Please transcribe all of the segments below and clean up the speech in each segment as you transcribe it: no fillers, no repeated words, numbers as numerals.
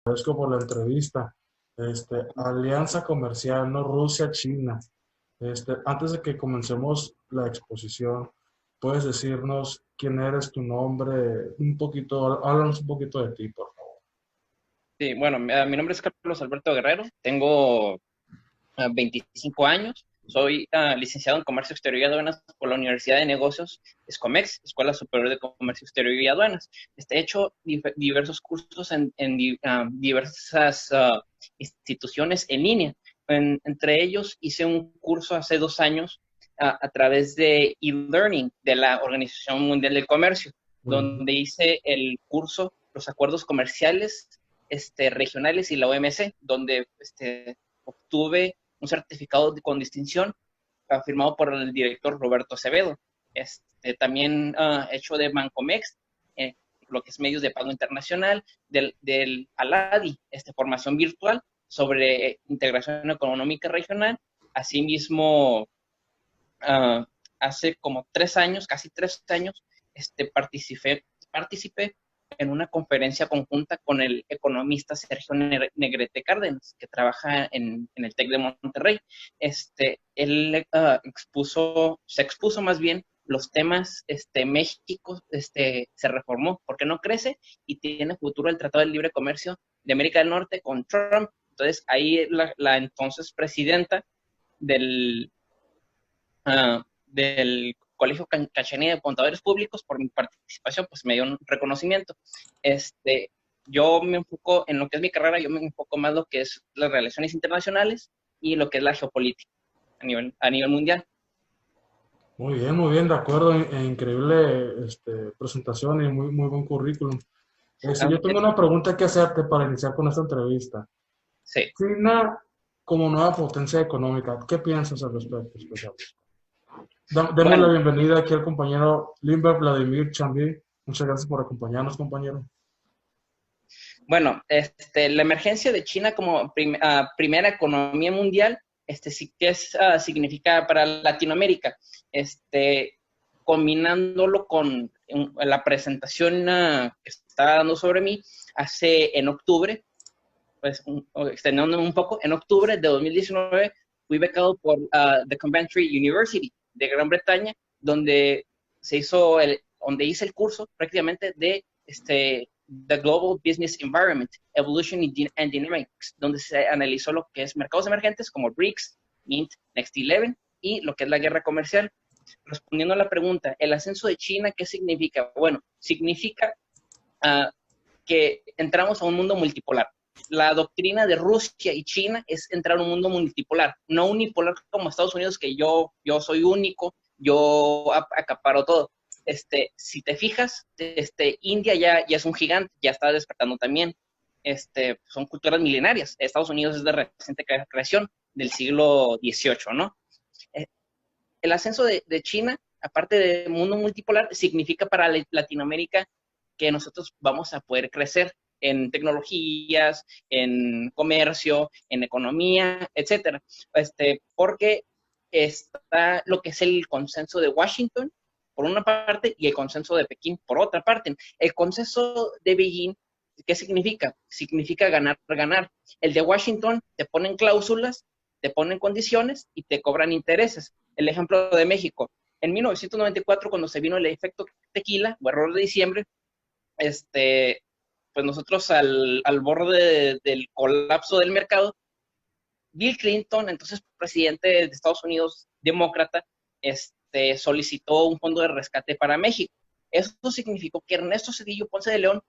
Agradezco por la entrevista. Alianza comercial, no Rusia-China. Antes de que comencemos la exposición, ¿puedes decirnos quién eres, tu nombre, un poquito, háblanos un poquito de ti, por favor? Sí, bueno, mi nombre es Carlos Alberto Guerrero, tengo 25 años, soy licenciado en Comercio Exterior y Aduanas por la Universidad de Negocios Escomex, Escuela Superior de Comercio Exterior y Aduanas. He hecho diversos cursos en diversas instituciones en línea. Entre ellos hice un curso hace 2 años a través de e-learning de la Organización Mundial del Comercio, Muy bien. donde hice el curso Los Acuerdos Comerciales regionales y la OMC, donde obtuve un certificado con distinción firmado por el director Roberto Acevedo. También hecho de Bancomext, eh, lo que es medios de pago internacional, del ALADI, formación virtual sobre integración económica regional. Asimismo, uh, hace como 3 años, casi 3 años, participé en una conferencia conjunta con el economista Sergio Negrete Cárdenas, que trabaja en el TEC de Monterrey. Él se expuso más bien los temas, México se reformó porque no crece y tiene futuro el Tratado de Libre Comercio de América del Norte con Trump. Entonces ahí la entonces presidenta del, del Colegio Cachanilla de Contadores Públicos, por mi participación, pues me dio un reconocimiento. Yo me enfoco en lo que es mi carrera, yo me enfoco más en lo que es las relaciones internacionales y lo que es la geopolítica a nivel mundial. Muy bien, de acuerdo. Increíble presentación y muy, muy buen currículum. Yo tengo una pregunta que hacerte para iniciar con esta entrevista. Sí. China como nueva potencia económica, ¿qué piensas al respecto, especialmente? Demos la Bueno, bienvenida aquí al compañero Limber Vladimir Chambi. Muchas gracias por acompañarnos, compañero. Bueno, la emergencia de China como primera economía mundial, sí que significa para Latinoamérica, combinándolo con la presentación que está dando sobre mí en octubre, pues extendiéndome un poco, en octubre de 2019 fui becado por The Coventry University de Gran Bretaña, donde donde hice el curso prácticamente de The Global Business Environment, Evolution and Dynamics, donde se analizó lo que es mercados emergentes como BRICS, Mint, Next 11 y lo que es la guerra comercial. Respondiendo a la pregunta, ¿el ascenso de China qué significa? Bueno, significa uh, que entramos a un mundo multipolar. La doctrina de Rusia y China es entrar a un mundo multipolar, no unipolar como Estados Unidos, que yo soy único, yo acaparo todo. Si te fijas, India ya es un gigante, ya está despertando también. Son culturas milenarias. Estados Unidos es de reciente creación del siglo XVIII, ¿no? Eh, el ascenso de China, aparte de mundo multipolar, significa para Latinoamérica que nosotros vamos a poder crecer en tecnologías, en comercio, en economía, etcétera. Porque está lo que es el consenso de Washington, por una parte, y el consenso de Pekín, por otra parte. El consenso de Beijing, ¿qué significa? Significa ganar, ganar. El de Washington te ponen cláusulas, te ponen condiciones y te cobran intereses. El ejemplo de México. En 1994, cuando se vino el efecto tequila, o error de diciembre, pues nosotros al borde del colapso del mercado, Bill Clinton, entonces presidente de Estados Unidos, demócrata, solicitó un fondo de rescate para México. Eso significó que Ernesto Zedillo Ponce de León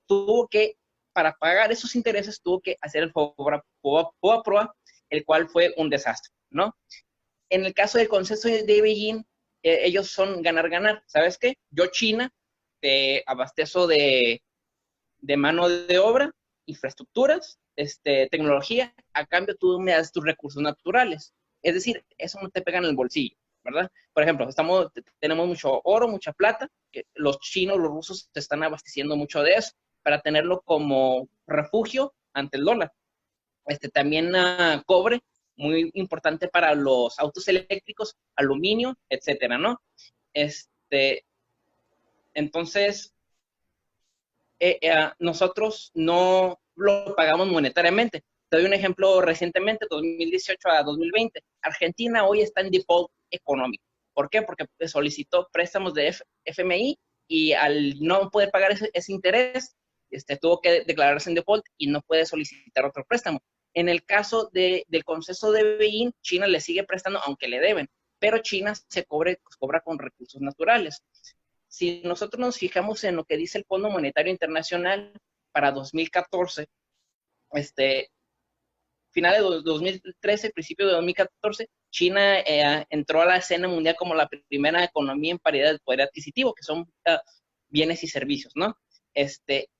tuvo que, para pagar esos intereses, tuvo que hacer el FOBAPROA, el cual fue un desastre, ¿no? En el caso del consenso de Beijing, ellos son ganar-ganar. ¿Sabes qué? Yo, China, te abastezo de mano de obra, infraestructuras, tecnología, a cambio tú me das tus recursos naturales. Es decir, eso no te pega en el bolsillo, ¿verdad? Por ejemplo, tenemos mucho oro, mucha plata, que los chinos, los rusos se están abasteciendo mucho de eso para tenerlo como refugio ante el dólar. También cobre, muy importante para los autos eléctricos, aluminio, etcétera, ¿no? Entonces, nosotros lo pagamos monetariamente. Te doy un ejemplo recientemente, 2018 a 2020. Argentina hoy está en default económico. ¿Por qué? Porque solicitó préstamos de FMI y al no poder pagar ese interés, tuvo que declararse en default y no puede solicitar otro préstamo. En el caso del conceso de Beijing, China le sigue prestando aunque le deben, pero China se cobra con recursos naturales. Si nosotros nos fijamos en lo que dice el Fondo Monetario Internacional para 2014, final de 2013, principio de 2014, China entró a la escena mundial como la primera economía en paridad de poder adquisitivo, que son bienes y servicios, ¿no?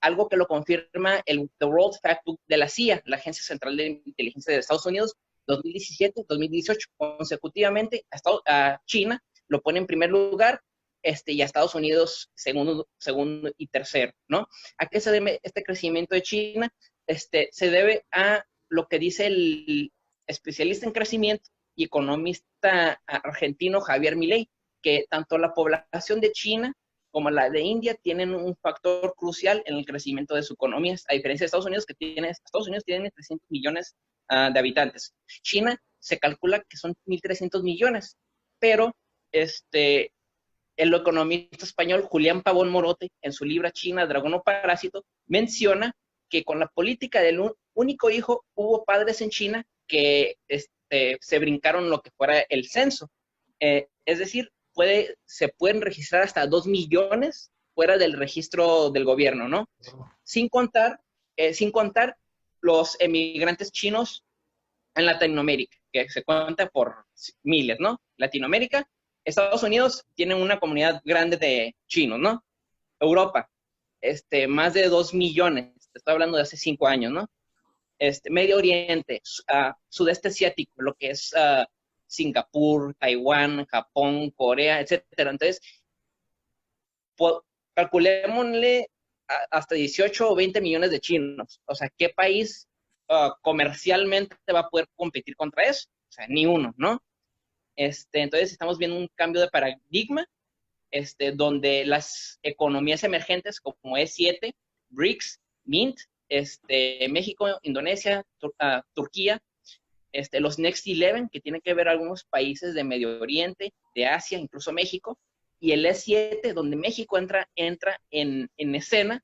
Algo que lo confirma el The World Factbook de la CIA, la Agencia Central de Inteligencia de Estados Unidos, 2017, 2018, consecutivamente a China lo pone en primer lugar, y a Estados Unidos segundo y tercero, ¿no? ¿A qué se debe este crecimiento de China? Se debe a lo que dice el especialista en crecimiento y economista argentino Javier Milei, que tanto la población de China como la de India tienen un factor crucial en el crecimiento de su economía, a diferencia de Estados Unidos, que Estados Unidos tiene 300 millones de habitantes. China se calcula que son 1.300 millones, pero el economista español Julián Pavón Morote, en su libro China, Dragón o Parásito, menciona que con la política del único hijo hubo padres en China que se brincaron lo que fuera el censo. Es decir, se pueden registrar hasta 2 millones fuera del registro del gobierno, ¿no? Sin contar los emigrantes chinos en Latinoamérica, que se cuenta por miles, ¿no? Latinoamérica, Estados Unidos tiene una comunidad grande de chinos, ¿no? Europa, más de 2 millones, te estoy hablando de hace 5 años, ¿no? Medio Oriente, Sudeste Asiático, lo que es Singapur, Taiwán, Japón, Corea, etcétera. Entonces, calculémosle hasta 18 o 20 millones de chinos. O sea, ¿qué país comercialmente va a poder competir contra eso? O sea, ni uno, ¿no? Entonces, estamos viendo un cambio de paradigma, donde las economías emergentes como E7, BRICS, Mint, México, Indonesia, Turquía, los Next 11, que tienen que ver algunos países de Medio Oriente, de Asia, incluso México, y el E7, donde México entra en escena,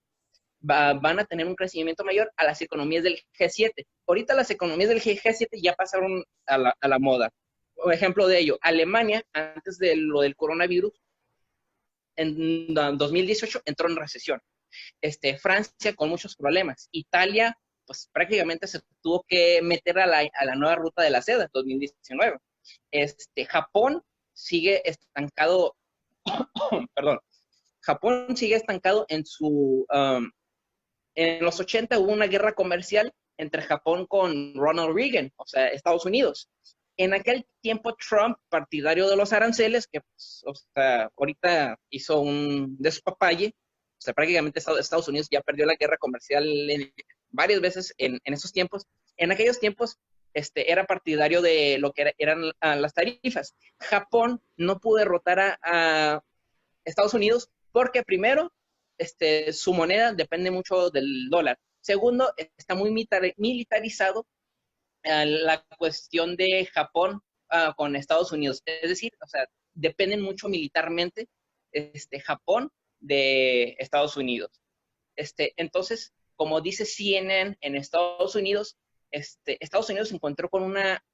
van a tener un crecimiento mayor a las economías del G7. Ahorita las economías del G7 ya pasaron a la moda. Por ejemplo de ello, Alemania, antes de lo del coronavirus, en 2018 entró en recesión. Francia con muchos problemas. Italia, pues prácticamente se tuvo que meter a la nueva ruta de la seda, 2019. Japón sigue estancado, perdón, Japón sigue estancado en los 80 hubo una guerra comercial entre Japón con Ronald Reagan, o sea, Estados Unidos. En aquel tiempo Trump, partidario de los aranceles, que pues, o sea, ahorita hizo un despapalle, o sea, prácticamente Estados Unidos ya perdió la guerra comercial varias veces en esos tiempos. En aquellos tiempos era partidario de lo que eran las tarifas. Japón no pudo derrotar a Estados Unidos porque primero su moneda depende mucho del dólar. Segundo, está muy militarizado la cuestión de Japón con Estados Unidos. Es decir, o sea, dependen mucho militarmente Japón de Estados Unidos. Entonces, como dice CNN en Estados Unidos, Estados Unidos se encontró con una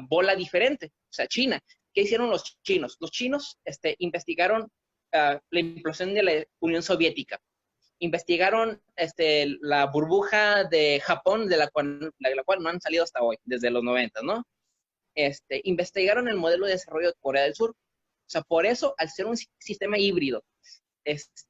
bola diferente, o sea, China. ¿Qué hicieron los chinos? Los chinos investigaron la implosión de la Unión Soviética. Investigaron la burbuja de Japón, de la cual no han salido hasta hoy, desde los 90, ¿no? Investigaron el modelo de desarrollo de Corea del Sur. O sea, por eso, al ser un sistema híbrido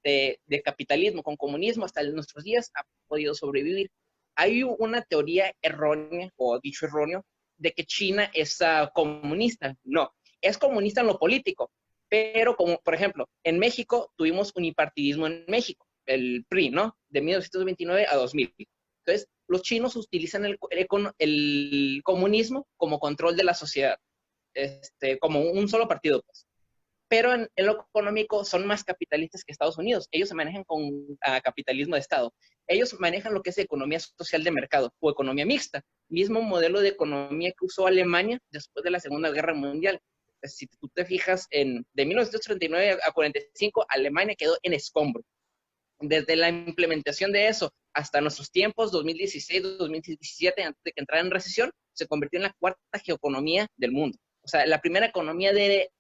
de capitalismo con comunismo, hasta nuestros días ha podido sobrevivir. Hay una teoría errónea, o dicho erróneo, de que China es comunista. No, es comunista en lo político, pero como, por ejemplo, en México tuvimos unipartidismo en México, el PRI, ¿no? De 1929 a 2000. Entonces, los chinos utilizan el comunismo como control de la sociedad, como un solo partido, pues. pero en lo económico son más capitalistas que Estados Unidos. Ellos se manejan con capitalismo de Estado. Ellos manejan lo que es economía social de mercado o economía mixta, mismo modelo de economía que usó Alemania después de la Segunda Guerra Mundial. Si tú te fijas, de 1939 a 45, Alemania quedó en escombro. Desde la implementación de eso hasta nuestros tiempos, 2016, 2017, antes de que entrara en recesión, se convirtió en la cuarta geoeconomía del mundo. O sea, la primera economía de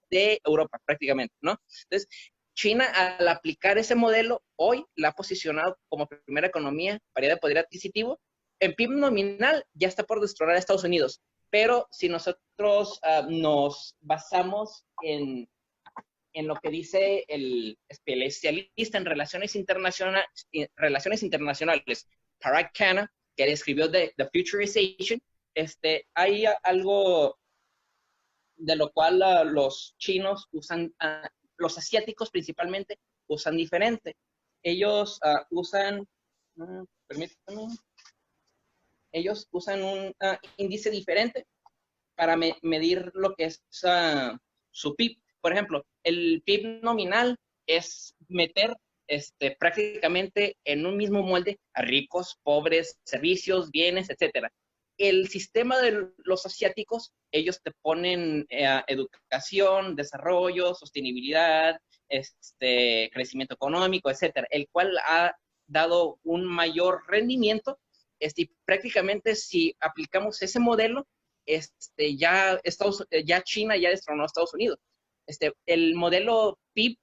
Europa, prácticamente, ¿no? Entonces, China, al aplicar ese modelo, hoy la ha posicionado como primera economía, paridad de poder adquisitivo. En PIB nominal ya está por destronar a Estados Unidos, pero si nosotros nos basamos en lo que dice el especialista en relaciones internacionales, Parag Khanna, que describió The Futurization, hay algo de lo cual los chinos usan, los asiáticos principalmente, usan diferente. Ellos usan, permítanme, ellos usan un índice diferente para medir lo que es su PIB. Por ejemplo, el PIB nominal es meter prácticamente en un mismo molde a ricos, pobres, servicios, bienes, etcétera. El sistema de los asiáticos, ellos te ponen educación, desarrollo, sostenibilidad, crecimiento económico, etcétera, el cual ha dado un mayor rendimiento. Y prácticamente si aplicamos ese modelo, ya China ya destronó a Estados Unidos. El modelo PIB,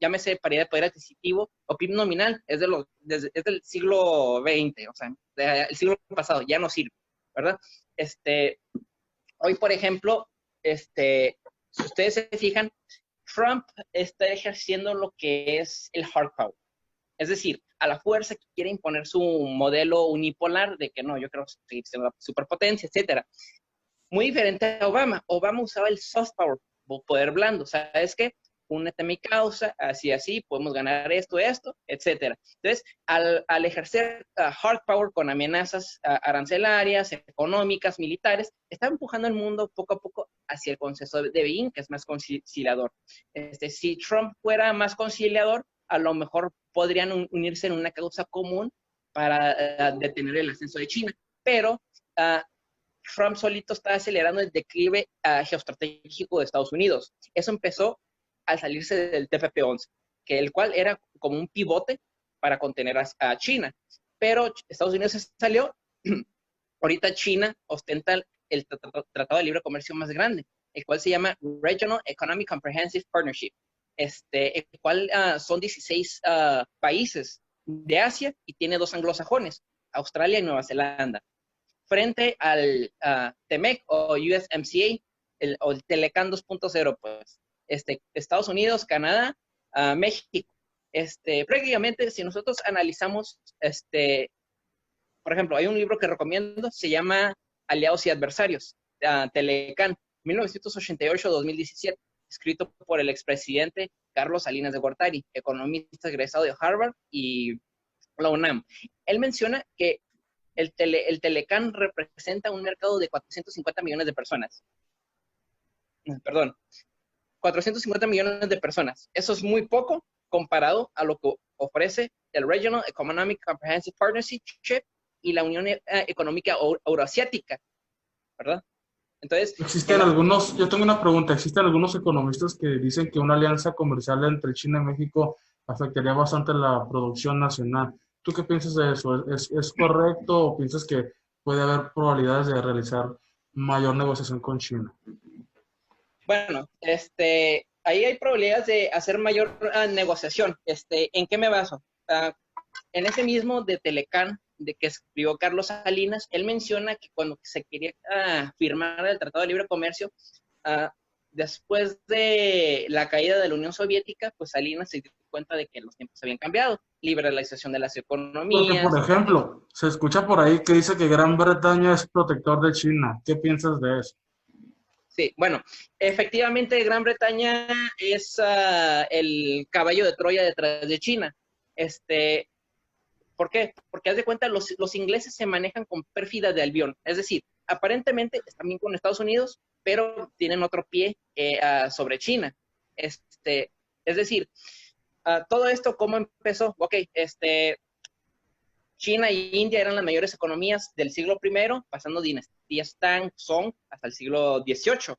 llámese paridad de poder adquisitivo o PIB nominal, es del siglo XX, o sea, el siglo pasado, ya no sirve, ¿verdad? Hoy, por ejemplo, si ustedes se fijan, Trump está ejerciendo lo que es el hard power. Es decir, a la fuerza quiere imponer su modelo unipolar de que no, yo quiero seguir siendo la superpotencia, etcétera. Muy diferente a Obama. Obama usaba el soft power, poder blando. ¿Sabes qué? Únete a mi causa, así, podemos ganar esto, etcétera. Entonces, al ejercer hard power con amenazas arancelarias, económicas, militares, está empujando al mundo poco a poco hacia el consenso de Beijing, que es más conciliador. Si Trump fuera más conciliador, a lo mejor podrían unirse en una causa común para detener el ascenso de China. Pero Trump solito está acelerando el declive geoestratégico de Estados Unidos. Eso empezó al salirse del TPP-11, el cual era como un pivote para contener a China. Pero Estados Unidos se salió. Ahorita China ostenta el tratado de libre comercio más grande, el cual se llama Regional Economic Comprehensive Partnership, el cual son 16 países de Asia y tiene 2 anglosajones, Australia y Nueva Zelanda. Frente al TEMEC o USMCA, o el Telecan 2.0, pues, Estados Unidos, Canadá, México. Prácticamente, si nosotros analizamos, por ejemplo, hay un libro que recomiendo, se llama Aliados y Adversarios, Telecan, 1988-2017, escrito por el expresidente Carlos Salinas de Gortari, economista egresado de Harvard y la UNAM. Él menciona que el Telecan representa un mercado de 450 millones de personas. Perdón, 450 millones de personas. Eso es muy poco comparado a lo que ofrece el Regional Economic Comprehensive Partnership y la Unión Económica Euroasiática, ¿verdad? Entonces, yo tengo una pregunta, ¿existen algunos economistas que dicen que una alianza comercial entre China y México afectaría bastante la producción nacional? ¿Tú qué piensas de eso? ¿Es correcto o piensas que puede haber probabilidades de realizar mayor negociación con China? Bueno, ahí hay probabilidades de hacer mayor negociación. ¿En qué me baso? En ese mismo de Telecan, de que escribió Carlos Salinas, él menciona que cuando se quería firmar el Tratado de Libre Comercio, después de la caída de la Unión Soviética, pues Salinas se dio cuenta de que los tiempos habían cambiado, liberalización de las Porque, economías. por ejemplo, se escucha por ahí que dice que Gran Bretaña es protector de China. ¿Qué piensas de eso? Sí, bueno, efectivamente Gran Bretaña es el caballo de Troya detrás de China. ¿Por qué? Porque haz de cuenta, los ingleses se manejan con pérfida de Albión. Es decir, aparentemente están bien con Estados Unidos, pero tienen otro pie sobre China. Es decir, todo esto, ¿cómo empezó? Ok, China y India eran las mayores economías del siglo I, pasando dinastías Tang, Song, hasta el siglo XVIII.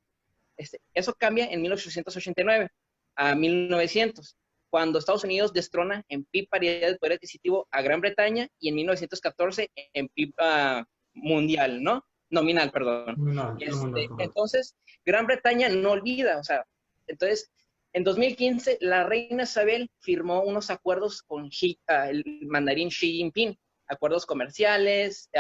Eso cambia en 1889 a 1900, cuando Estados Unidos destrona en PIB paridad de poder adquisitivo a Gran Bretaña y en 1914 en PIB mundial, ¿no? Nominal, perdón. Nominal, correcto. Entonces, Gran Bretaña no olvida, o sea, entonces, en 2015, la reina Isabel firmó unos acuerdos con el mandarín Xi Jinping, acuerdos comerciales,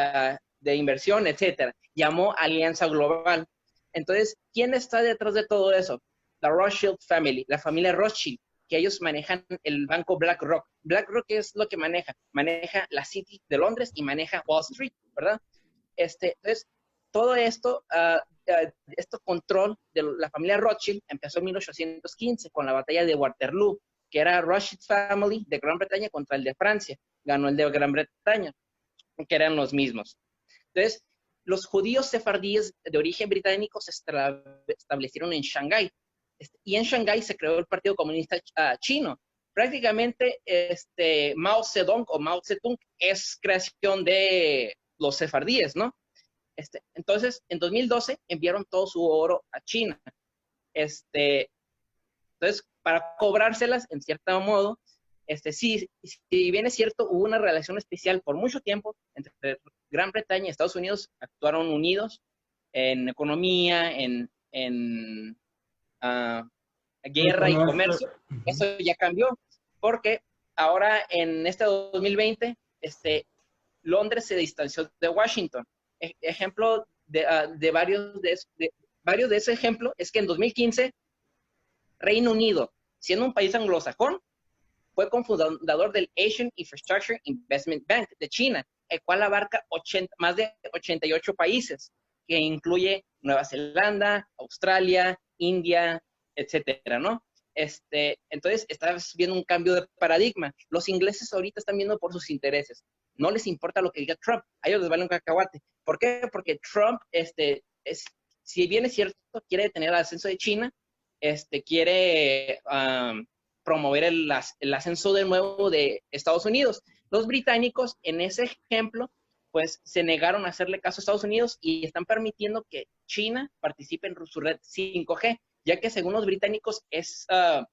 de inversión, etcétera. Llamó Alianza Global. Entonces, ¿quién está detrás de todo eso? La Rothschild Family, la familia Rothschild, que ellos manejan el banco BlackRock. BlackRock es lo que maneja. Maneja la City de Londres y maneja Wall Street, ¿verdad? Entonces, todo esto, control de la familia Rothschild empezó en 1815 con la batalla de Waterloo, que era Rothschild Family de Gran Bretaña contra el de Francia. Ganó el de Gran Bretaña, que eran los mismos. Entonces, los judíos sefardíes de origen británico se establecieron en Shanghái. Y en Shanghái se creó el Partido Comunista Chino. Prácticamente Mao Zedong o Mao Zedong es creación de los sefardíes, ¿no? Entonces, en 2012 enviaron todo su oro a China. Entonces, para cobrárselas, en cierto modo, sí, si bien es cierto, hubo una relación especial por mucho tiempo entre Gran Bretaña y Estados Unidos, actuaron unidos en economía, en guerra y comercio. Eso ya cambió, porque ahora en 2020, Londres se distanció de Washington. Ejemplo de varios de ese ejemplo es que en 2015, Reino Unido, siendo un país anglosajón, fue cofundador del Asian Infrastructure Investment Bank de China, el cual abarca más de 88 países, que incluye Nueva Zelanda, Australia, India, etcétera, ¿no? Entonces, estás viendo un cambio de paradigma. Los ingleses ahorita están viendo por sus intereses. No les importa lo que diga Trump. A ellos les vale un cacahuate. ¿Por qué? Porque Trump, si bien es cierto, quiere detener el ascenso de China, quiere promover el ascenso de nuevo de Estados Unidos. Los británicos, en ese ejemplo, pues se negaron a hacerle caso a Estados Unidos y están permitiendo que China participe en su red 5G, ya que según los británicos es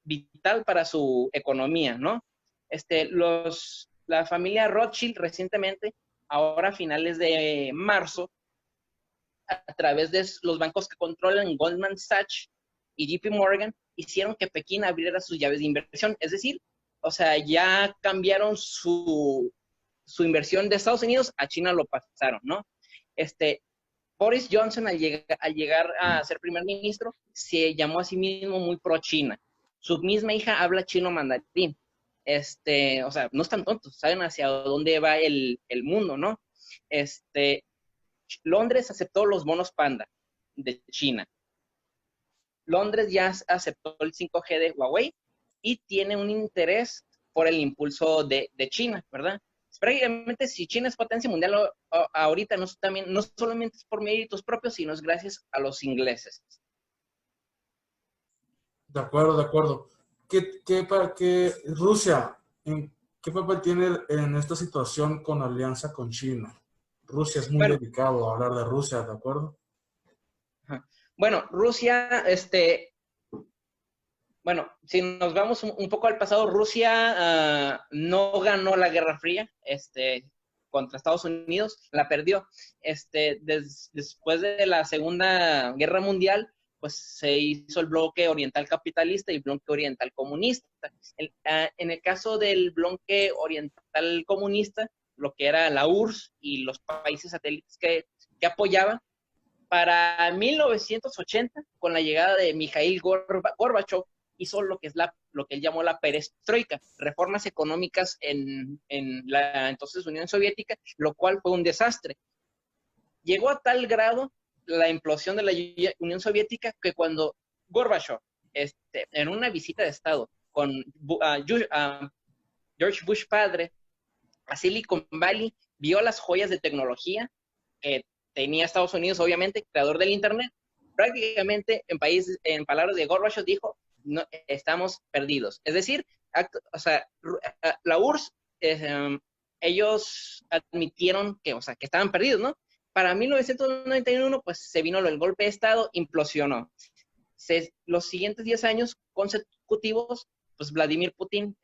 vital para su economía, ¿no? La familia Rothschild recientemente, ahora a finales de marzo, a través de los bancos que controlan Goldman Sachs y JP Morgan, hicieron que Pekín abriera sus llaves de inversión. Es decir, o sea, ya cambiaron su inversión de Estados Unidos a China, lo pasaron, ¿no? Boris Johnson, al llegar a ser primer ministro, se llamó a sí mismo muy pro-China. Su misma hija habla chino mandarín. O sea, no están tontos, saben hacia dónde va el mundo, ¿no? Londres aceptó los bonos Panda de China. Londres ya aceptó el 5G de Huawei y tiene un interés por el impulso de China, ¿verdad? Prácticamente, si China es potencia mundial ahorita, no solamente es por méritos propios, sino es gracias a los ingleses. De acuerdo, de acuerdo. ¿Qué Rusia, qué papel tiene en esta situación con alianza con China? Rusia es muy delicado hablar de Rusia, ¿de acuerdo? Bueno, Rusia, bueno, si nos vamos un poco al pasado, Rusia no ganó la Guerra Fría contra Estados Unidos, la perdió. Después de la Segunda Guerra Mundial, pues se hizo el bloque oriental capitalista y el bloque oriental comunista. En el caso del bloque oriental comunista, lo que era la URSS y los países satélites que apoyaban, para 1980, con la llegada de Mikhail Gorbachev, hizo lo que él llamó la perestroika, reformas económicas en la entonces Unión Soviética, lo cual fue un desastre. Llegó a tal grado la implosión de la Unión Soviética que cuando Gorbachev, en una visita de Estado con George Bush padre a Silicon Valley, vio las joyas de tecnología que tenía Estados Unidos, obviamente, creador del Internet. Prácticamente, en palabras de Gorbachev, dijo: estamos perdidos. Es decir, o sea, la URSS, ellos admitieron que, o sea, que estaban perdidos, ¿no? Para 1991, pues se vino el golpe de Estado, implosionó. Los siguientes 10 años consecutivos, pues Vladimir Putin,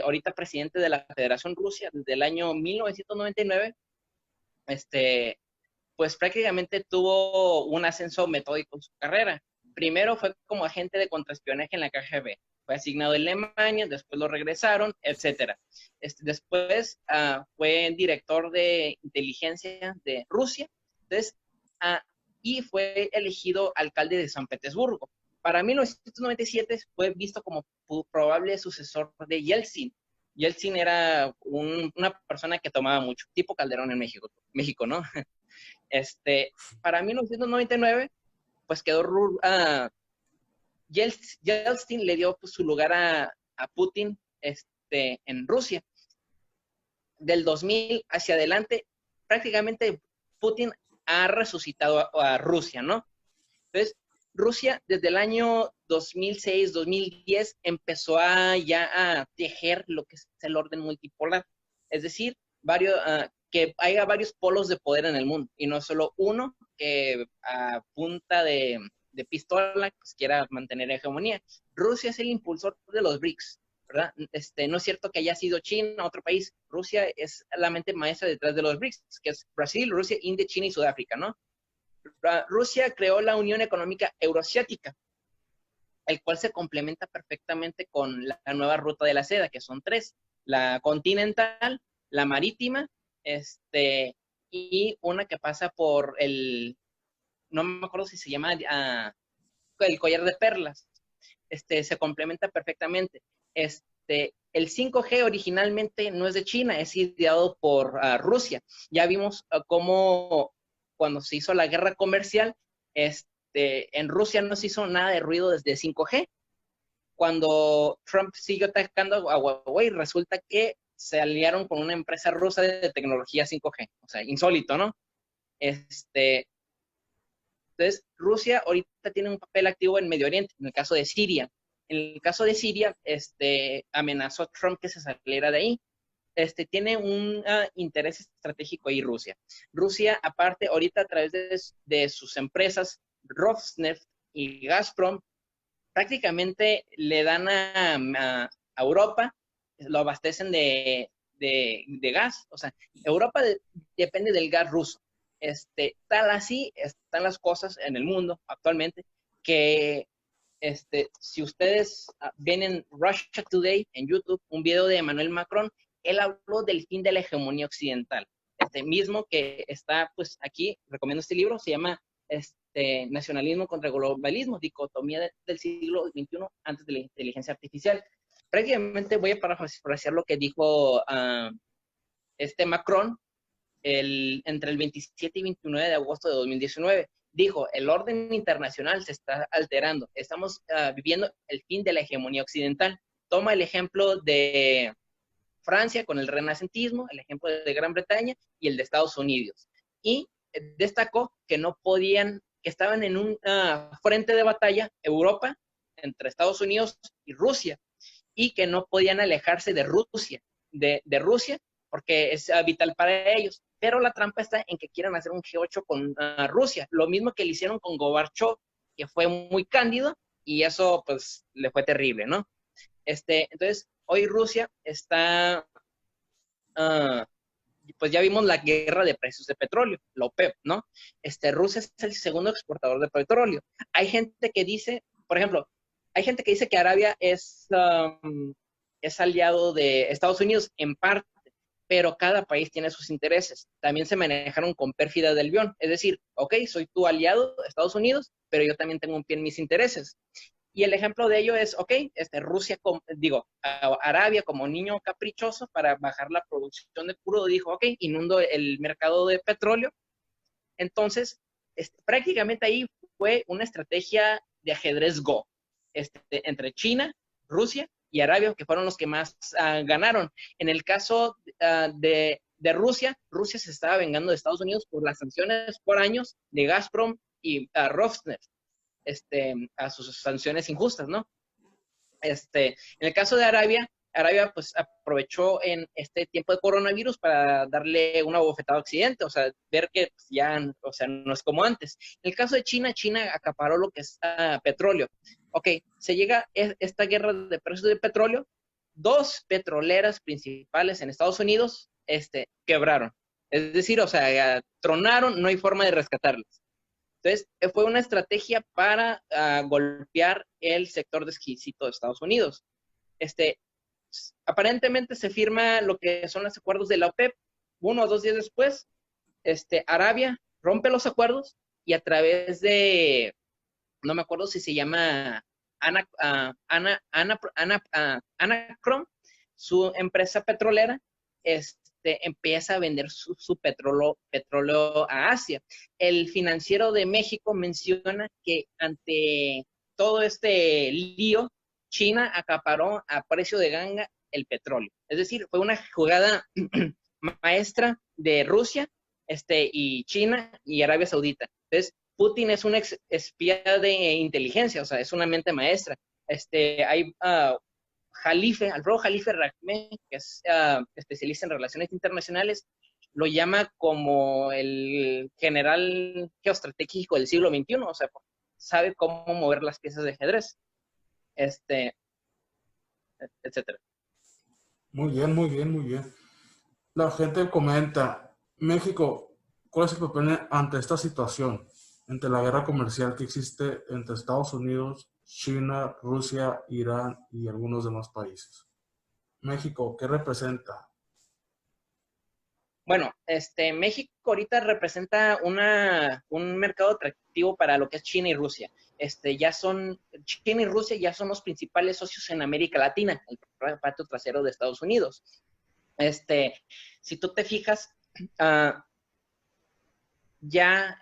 ahorita presidente de la Federación Rusia, desde el año 1999, pues prácticamente tuvo un ascenso metódico en su carrera. Primero fue como agente de contraespionaje en la KGB. Fue asignado en Alemania, después lo regresaron, etcétera. Después fue director de inteligencia de Rusia. Entonces, y fue elegido alcalde de San Petersburgo. Para 1997 fue visto como probable sucesor de Yeltsin. Yeltsin era una persona que tomaba mucho, tipo Calderón en México, ¿no? Para 1999, pues quedó Yeltsin le dio pues, su lugar a Putin en Rusia. Del 2000 hacia adelante, prácticamente Putin ha resucitado a Rusia, ¿no? Entonces, Rusia desde el año 2006, 2010 empezó ya a tejer lo que es el orden multipolar. Es decir, que haya varios polos de poder en el mundo y no solo uno que a punta de pistola pues, quiera mantener hegemonía. Rusia es el impulsor de los BRICS, ¿verdad? No es cierto que haya sido China, otro país. Rusia es la mente maestra detrás de los BRICS, que es Brasil, Rusia, India, China y Sudáfrica, ¿no? Rusia creó la Unión Económica Euroasiática, el cual se complementa perfectamente con la nueva ruta de la seda, que son 3, la continental, la marítima, y una que pasa por no me acuerdo si se llama el collar de perlas. Se complementa perfectamente. El 5G originalmente no es de China, es ideado por Rusia. Ya vimos cómo cuando se hizo la guerra comercial, en Rusia no se hizo nada de ruido desde 5G. Cuando Trump siguió atacando a Huawei, resulta que se aliaron con una empresa rusa de tecnología 5G. O sea, insólito, ¿no? Entonces, Rusia ahorita tiene un papel activo en Medio Oriente, en el caso de Siria. En el caso de Siria, amenazó a Trump que se saliera de ahí. Tiene un interés estratégico ahí Rusia. Rusia, aparte, ahorita a través de sus empresas, Rosneft y Gazprom, prácticamente le dan a Europa, lo abastecen de gas. O sea, Europa depende del gas ruso. Tal así están las cosas en el mundo actualmente, que si ustedes ven en Russia Today, en YouTube, un video de Emmanuel Macron, él habló del fin de la hegemonía occidental. Mismo que está, pues, aquí, recomiendo este libro, se llama Nacionalismo contra Globalismo, dicotomía del siglo XXI antes de la inteligencia artificial. Prácticamente voy a parafrasear lo que dijo Macron entre el 27 y 29 de agosto de 2019. Dijo, el orden internacional se está alterando. Estamos viviendo el fin de la hegemonía occidental. Toma el ejemplo de Francia con el renacentismo, el ejemplo de Gran Bretaña y el de Estados Unidos. Y destacó que no podían, que estaban en un frente de batalla, Europa, entre Estados Unidos y Rusia, y que no podían alejarse de Rusia, Rusia, porque es vital para ellos. Pero la trampa está en que quieran hacer un G8 con Rusia, lo mismo que le hicieron con Gorbachev, que fue muy cándido, y eso pues le fue terrible, ¿no? Entonces, hoy Rusia está, pues ya vimos la guerra de precios de petróleo, la OPEP, ¿no? Rusia es el segundo exportador de petróleo. Hay gente que dice, por ejemplo, hay gente que dice que Arabia es aliado de Estados Unidos en parte, pero cada país tiene sus intereses. También se manejaron con pérfida del guión. Es decir, ok, soy tu aliado, Estados Unidos, pero yo también tengo un pie en mis intereses. Y el ejemplo de ello es, ok, Rusia, Arabia como niño caprichoso para bajar la producción de crudo, dijo, ok, inundo el mercado de petróleo. Entonces, prácticamente ahí fue una estrategia de ajedrez Go, entre China, Rusia y Arabia, que fueron los que más ganaron. En el caso de Rusia, Rusia se estaba vengando de Estados Unidos por las sanciones por años de Gazprom y Rosneft, a sus sanciones injustas, ¿no? En el caso de Arabia, Arabia pues aprovechó en este tiempo de coronavirus para darle una bofetada a Occidente, o sea, ver que pues, ya, o sea, no es como antes. En el caso de China, China acaparó lo que es petróleo. Ok, se llega esta guerra de precios de petróleo, dos petroleras principales en Estados Unidos, quebraron. Es decir, o sea, tronaron, no hay forma de rescatarlas. Entonces, fue una estrategia para golpear el sector exquisito de Estados Unidos. Este, Aparentemente se firma lo que son los acuerdos de la OPEP. 1 o 2 días después, Arabia rompe los acuerdos y a través de, no me acuerdo si se llama Anacron, su empresa petrolera, empieza a vender su petróleo a Asia. El Financiero de México menciona que ante todo este lío, China acaparó a precio de ganga el petróleo. Es decir, fue una jugada maestra de Rusia, y China y Arabia Saudita. Entonces, Putin es un espía de inteligencia, o sea, es una mente maestra. Hay Alfredo Jalife Rahmé, que es especialista en relaciones internacionales, lo llama como el general geoestratégico del siglo XXI, o sea, sabe cómo mover las piezas de ajedrez, etcétera. Muy bien, muy bien, muy bien. La gente comenta, México, ¿cuál es el papel ante esta situación? Entre la guerra comercial que existe entre Estados Unidos, China, Rusia, Irán y algunos demás países. México, ¿qué representa? Bueno, México ahorita representa un mercado atractivo para lo que es China y Rusia. China y Rusia ya son los principales socios en América Latina, el patio trasero de Estados Unidos. Si tú te fijas, ya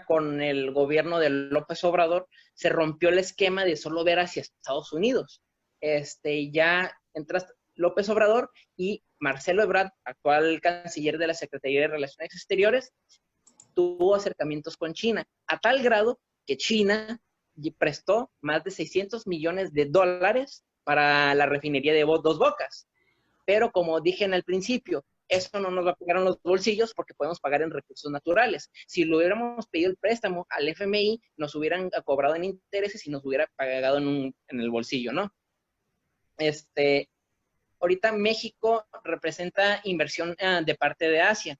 con el gobierno de López Obrador se rompió el esquema de solo ver hacia Estados Unidos. Ya entras López Obrador y Marcelo Ebrard, actual canciller de la Secretaría de Relaciones Exteriores, tuvo acercamientos con China, a tal grado que China prestó más de $600 millones para la refinería de Dos Bocas. Pero como dije en el principio, eso no nos va a pegar en los bolsillos porque podemos pagar en recursos naturales. Si lo hubiéramos pedido el préstamo al FMI, nos hubieran cobrado en intereses y nos hubiera pagado en el bolsillo, ¿no? Ahorita México representa inversión de parte de Asia,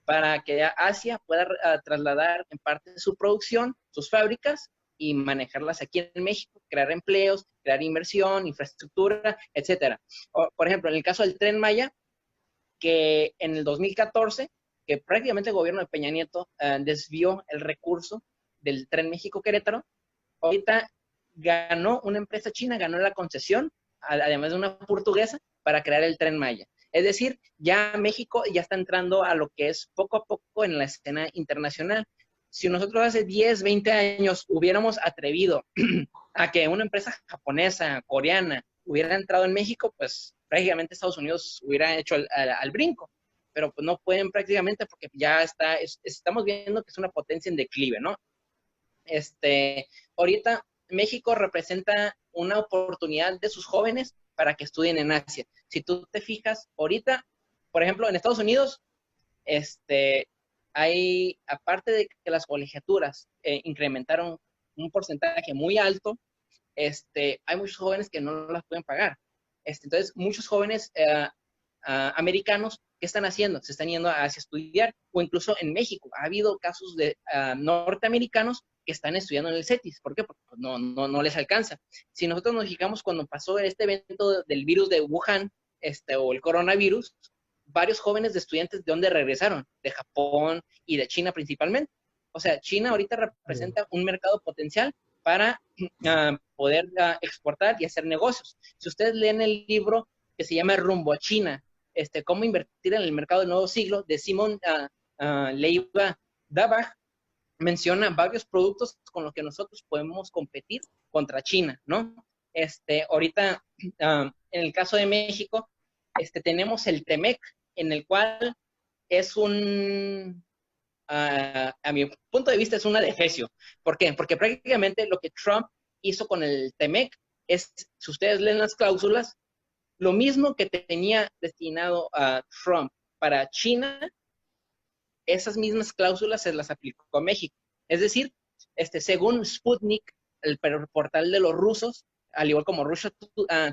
para que Asia pueda trasladar en parte su producción, sus fábricas, y manejarlas aquí en México, crear empleos, crear inversión, infraestructura, etcétera. Por ejemplo, en el caso del Tren Maya, que en el 2014, que prácticamente el gobierno de Peña Nieto desvió el recurso del Tren México-Querétaro, ahorita ganó una empresa china, ganó la concesión, además de una portuguesa, para crear el Tren Maya. Es decir, ya México ya está entrando a lo que es poco a poco en la escena internacional. Si nosotros hace 10, 20 años hubiéramos atrevido a que una empresa japonesa, coreana, hubiera entrado en México, pues prácticamente Estados Unidos hubiera hecho al brinco. Pero pues no pueden prácticamente porque ya estamos viendo que es una potencia en declive, ¿no? Ahorita México representa una oportunidad de sus jóvenes para que estudien en Asia. Si tú te fijas, ahorita, por ejemplo, en Estados Unidos, aparte de que las colegiaturas incrementaron un porcentaje muy alto, hay muchos jóvenes que no las pueden pagar. Entonces, muchos jóvenes americanos, ¿qué están haciendo? Se están yendo hacia estudiar, o incluso en México. Ha habido casos de norteamericanos que están estudiando en el CETIS. ¿Por qué? Porque no les alcanza. Si nosotros nos fijamos cuando pasó este evento del virus de Wuhan, o el coronavirus, varios jóvenes de estudiantes, ¿de dónde regresaron? De Japón y de China principalmente. O sea, China ahorita representa un mercado potencial para poder exportar y hacer negocios. Si ustedes leen el libro que se llama Rumbo a China, cómo invertir en el mercado del nuevo siglo, de Simon Leiva Dabach, menciona varios productos con los que nosotros podemos competir contra China, ¿no? Ahorita, en el caso de México, tenemos el TEMEC, en el cual es a mi punto de vista, es un adefesio. ¿Por qué? Porque prácticamente lo que Trump hizo con el TEMEC si ustedes leen las cláusulas, lo mismo que tenía destinado a Trump para China, esas mismas cláusulas se las aplicó a México. Es decir, según Sputnik, el portal de los rusos, al igual como Russia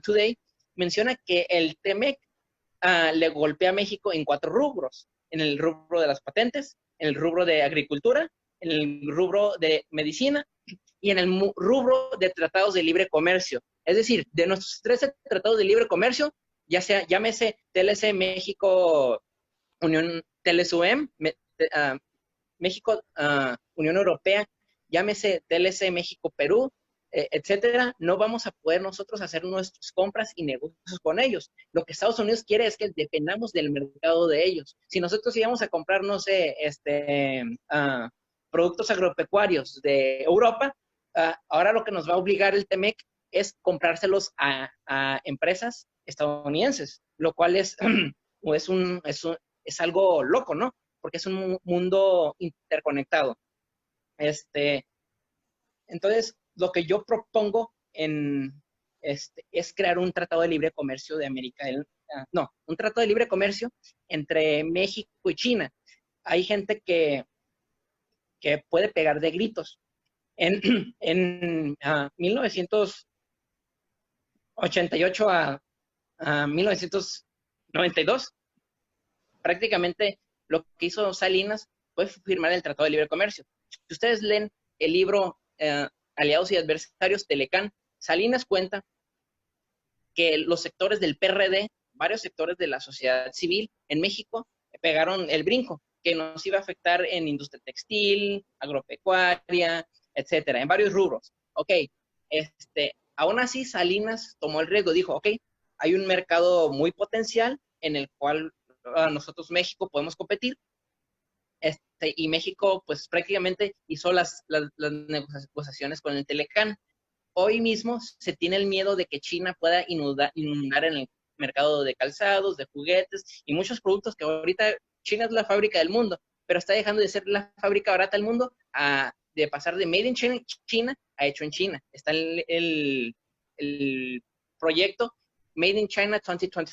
Today, menciona que el TEMEC le golpea a México en 4 rubros: en el rubro de las patentes, en el rubro de agricultura, en el rubro de medicina y en el rubro de tratados de libre comercio. Es decir, de nuestros 13 tratados de libre comercio, ya sea, llámese TLC México, Unión TLSUM, México, Unión Europea, llámese TLC México, Perú, etcétera, no vamos a poder nosotros hacer nuestras compras y negocios con ellos. Lo que Estados Unidos quiere es que dependamos del mercado de ellos. Si nosotros íbamos a comprar, no sé, productos agropecuarios de Europa, ahora lo que nos va a obligar el TEMEC es comprárselos a empresas estadounidenses, lo cual es algo loco, ¿no? Porque es un mundo interconectado. Entonces, lo que yo propongo es crear un tratado de libre comercio de América un tratado de libre comercio entre México y China. Hay gente que puede pegar de gritos. En 1988 a 1992, prácticamente lo que hizo Salinas fue firmar el Tratado de Libre Comercio. Si ustedes leen el libro Aliados y Adversarios, Telecán, Salinas cuenta que los sectores del PRD, varios sectores de la sociedad civil en México, pegaron el brinco, que nos iba a afectar en industria textil, agropecuaria, etcétera, en varios rubros. Ok, aún así Salinas tomó el riesgo, dijo, ok, hay un mercado muy potencial en el cual nosotros, México, podemos competir. Y México, pues prácticamente hizo las negociaciones con el Telecán. Hoy mismo se tiene el miedo de que China pueda inundar en el mercado de calzados, de juguetes y muchos productos que ahorita China es la fábrica del mundo, pero está dejando de ser la fábrica barata del mundo de pasar de Made in China a hecho en China. Está el proyecto Made in China 2025,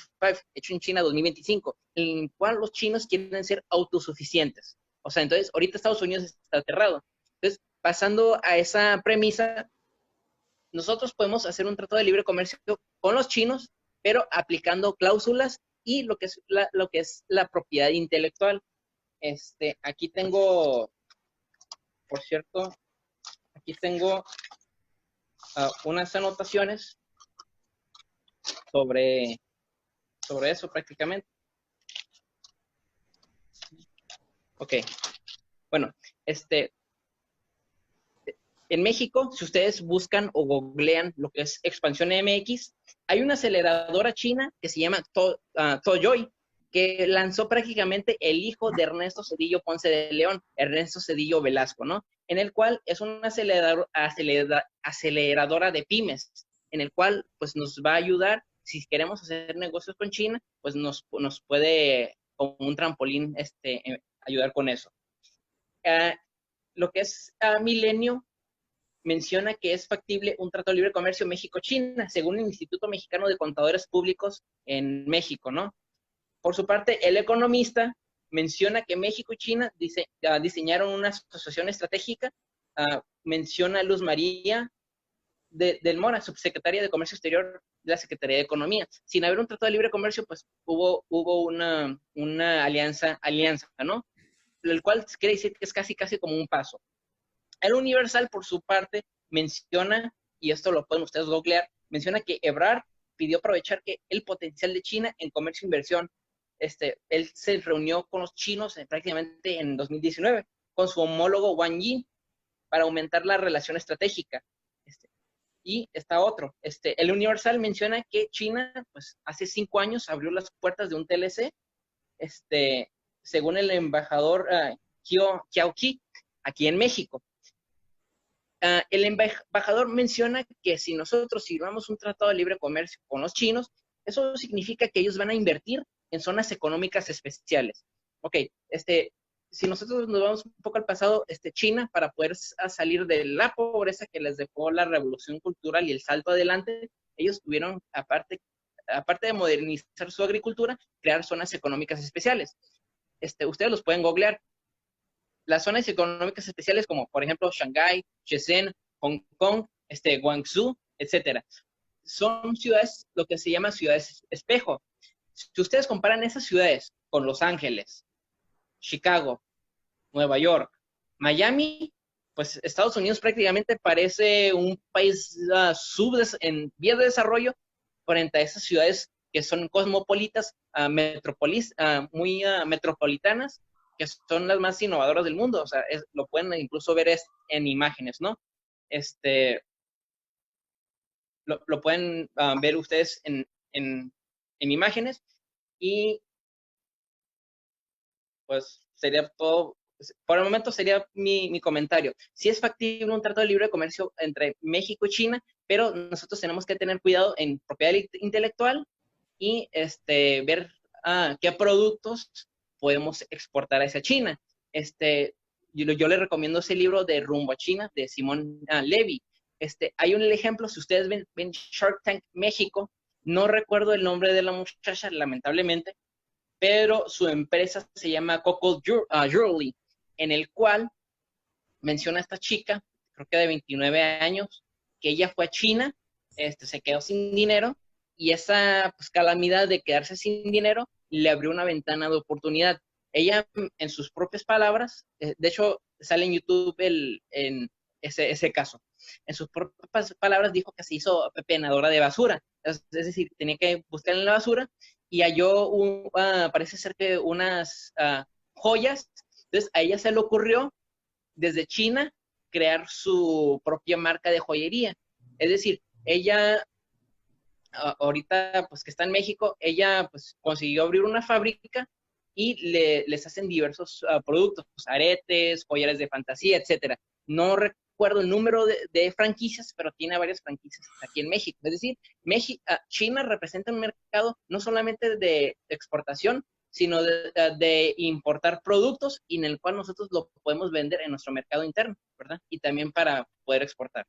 hecho en China 2025, en el cual los chinos quieren ser autosuficientes. O sea, entonces, ahorita Estados Unidos está aterrado. Entonces, pasando a esa premisa, nosotros podemos hacer un tratado de libre comercio con los chinos, pero aplicando cláusulas y lo que es la propiedad intelectual. Aquí tengo, por cierto, unas anotaciones sobre eso prácticamente. Ok. Bueno, en México, si ustedes buscan o googlean lo que es Expansión MX, hay una aceleradora china que se llama Toyoy, que lanzó prácticamente el hijo de Ernesto Zedillo Ponce de León, Ernesto Zedillo Velasco, ¿no? En el cual es una aceleradora de pymes, en el cual pues nos va a ayudar, si queremos hacer negocios con China, pues nos puede, como un trampolín, ayudar con eso. Lo que es Milenio menciona que es factible un tratado de libre comercio México-China, según el Instituto Mexicano de Contadores Públicos en México, ¿no? Por su parte, El Economista menciona que México y China diseñaron una asociación estratégica. Menciona a Luz María del Mora, subsecretaria de Comercio Exterior de la Secretaría de Economía. Sin haber un tratado de libre comercio, pues hubo una alianza, ¿no? El cual quiere decir que es casi como un paso. El Universal, por su parte, menciona, y esto lo pueden ustedes googlear, menciona que Ebrard pidió aprovechar que el potencial de China en comercio e inversión. Él se reunió con los chinos prácticamente en 2019, con su homólogo Wang Yi, para aumentar la relación estratégica. Y está otro. El Universal menciona que China, pues, hace 5 años abrió las puertas de un TLC, según el embajador Kiao Qi, aquí en México. El embajador menciona que si nosotros firmamos un tratado de libre comercio con los chinos, eso significa que ellos van a invertir en zonas económicas especiales. Ok, si nosotros nos vamos un poco al pasado, China, para poder salir de la pobreza que les dejó la revolución cultural y el salto adelante, ellos tuvieron, aparte de modernizar su agricultura, crear zonas económicas especiales. Ustedes los pueden googlear. Las zonas económicas especiales como, por ejemplo, Shanghái, Shenzhen, Hong Kong, Guangzhou, etcétera. Son ciudades, lo que se llama ciudades espejo. Si ustedes comparan esas ciudades con Los Ángeles, Chicago, Nueva York, Miami, pues Estados Unidos prácticamente parece un país en vías de desarrollo frente a esas ciudades que son cosmopolitas, muy metropolitanas, que son las más innovadoras del mundo. O sea, lo pueden incluso ver en imágenes, ¿no? Lo pueden ver ustedes en imágenes, y pues sería todo. Por el momento sería mi comentario. Sí es factible un tratado de libre comercio entre México y China, pero nosotros tenemos que tener cuidado en propiedad intelectual y ver qué productos podemos exportar hacia China. Yo le recomiendo ese libro de Rumbo a China, de Simón Levy. Hay un ejemplo, si ustedes ven Shark Tank México, no recuerdo el nombre de la muchacha, lamentablemente, pero su empresa se llama Coco Jewelry, en el cual menciona a esta chica, creo que de 29 años, que ella fue a China, se quedó sin dinero, y esa pues, calamidad de quedarse sin dinero le abrió una ventana de oportunidad. Ella, en sus propias palabras, de hecho, sale en YouTube en ese caso. En sus propias palabras dijo que se hizo pepenadora de basura. Es decir, tenía que buscar en la basura y halló, parece ser que unas joyas. Entonces, a ella se le ocurrió, desde China, crear su propia marca de joyería. Es decir, ella, ahorita, pues que está en México, ella pues consiguió abrir una fábrica y les hacen diversos productos, aretes, collares de fantasía, etcétera. No recuerdo el número de franquicias, pero tiene varias franquicias aquí en México. Es decir, China representa un mercado no solamente de exportación, sino de importar productos, y en el cual nosotros lo podemos vender en nuestro mercado interno, ¿verdad? Y también para poder exportar.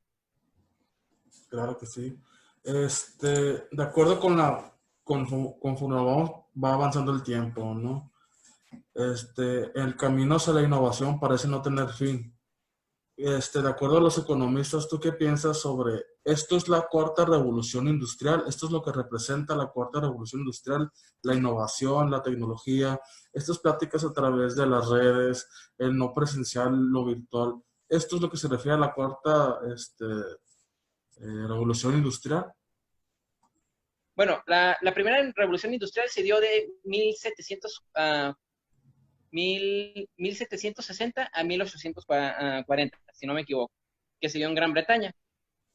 Claro que sí. De acuerdo conforme va avanzando el tiempo, ¿no? El camino hacia la innovación parece no tener fin. De acuerdo a los economistas, ¿tú qué piensas sobre esto? Es la cuarta revolución industrial, esto es lo que representa la cuarta revolución industrial, la innovación, la tecnología, estas pláticas a través de las redes, el no presencial, lo virtual. Esto es lo que se refiere a la cuarta revolución industrial. Bueno, la primera revolución industrial se dio de 1760 a 1840, si no me equivoco, que se dio en Gran Bretaña.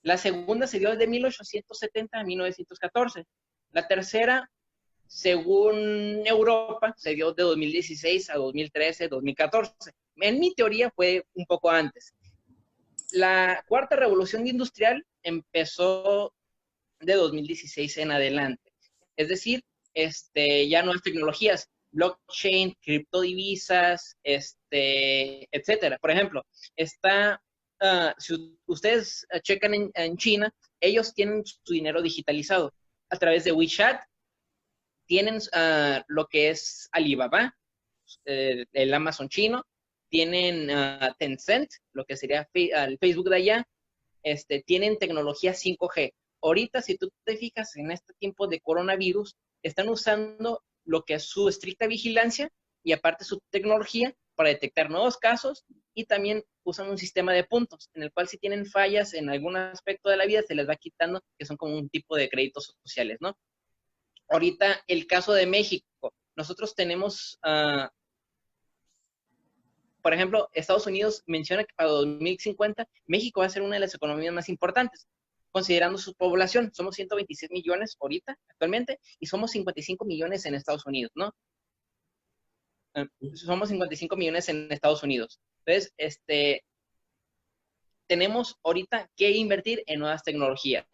La segunda se dio de 1870 a 1914. La tercera, según Europa, se dio de 2016 a 2013, 2014. En mi teoría fue un poco antes. La cuarta revolución industrial empezó de 2016 en adelante. Es decir, ya nuevas tecnologías, blockchain, criptodivisas, etcétera. Por ejemplo, si ustedes checan en China, ellos tienen su dinero digitalizado a través de WeChat. Tienen lo que es Alibaba, el Amazon chino. Tienen Tencent, lo que sería el Facebook de allá. Tienen tecnología 5G. Ahorita, si tú te fijas en este tiempo de coronavirus, están usando lo que es su estricta vigilancia y aparte su tecnología para detectar nuevos casos, y también usan un sistema de puntos en el cual si tienen fallas en algún aspecto de la vida se les va quitando, que son como un tipo de créditos sociales, ¿no? Ahorita el caso de México, nosotros tenemos, por ejemplo, Estados Unidos menciona que para 2050 México va a ser una de las economías más importantes, considerando su población. Somos 126 millones ahorita, actualmente, y somos 55 millones en Estados Unidos, ¿no? Somos 55 millones en Estados Unidos. Entonces, tenemos ahorita que invertir en nuevas tecnologías.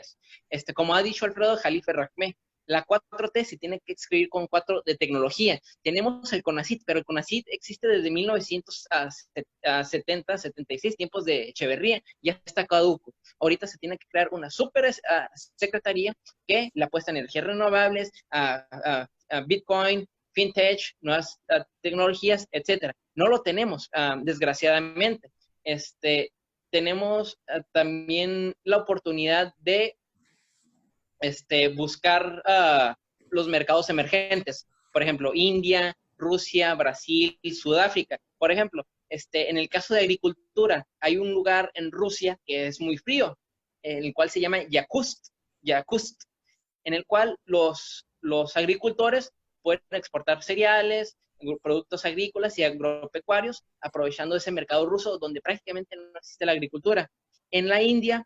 Como ha dicho Alfredo Jalife Racmé, La 4T se tiene que escribir con 4 de tecnología. Tenemos el CONACYT, pero el CONACYT existe desde 1970, 76, tiempos de Echeverría, ya está caduco. Ahorita se tiene que crear una super secretaría que le apuesta a energías renovables, a Bitcoin, fintech, nuevas tecnologías, etcétera. No lo tenemos, desgraciadamente. Tenemos también la oportunidad de buscar los mercados emergentes. Por ejemplo, India, Rusia, Brasil y Sudáfrica. Por ejemplo, en el caso de agricultura, hay un lugar en Rusia que es muy frío, en el cual se llama Yakutsk, en el cual los agricultores pueden exportar cereales, productos agrícolas y agropecuarios, aprovechando ese mercado ruso donde prácticamente no existe la agricultura. En la India,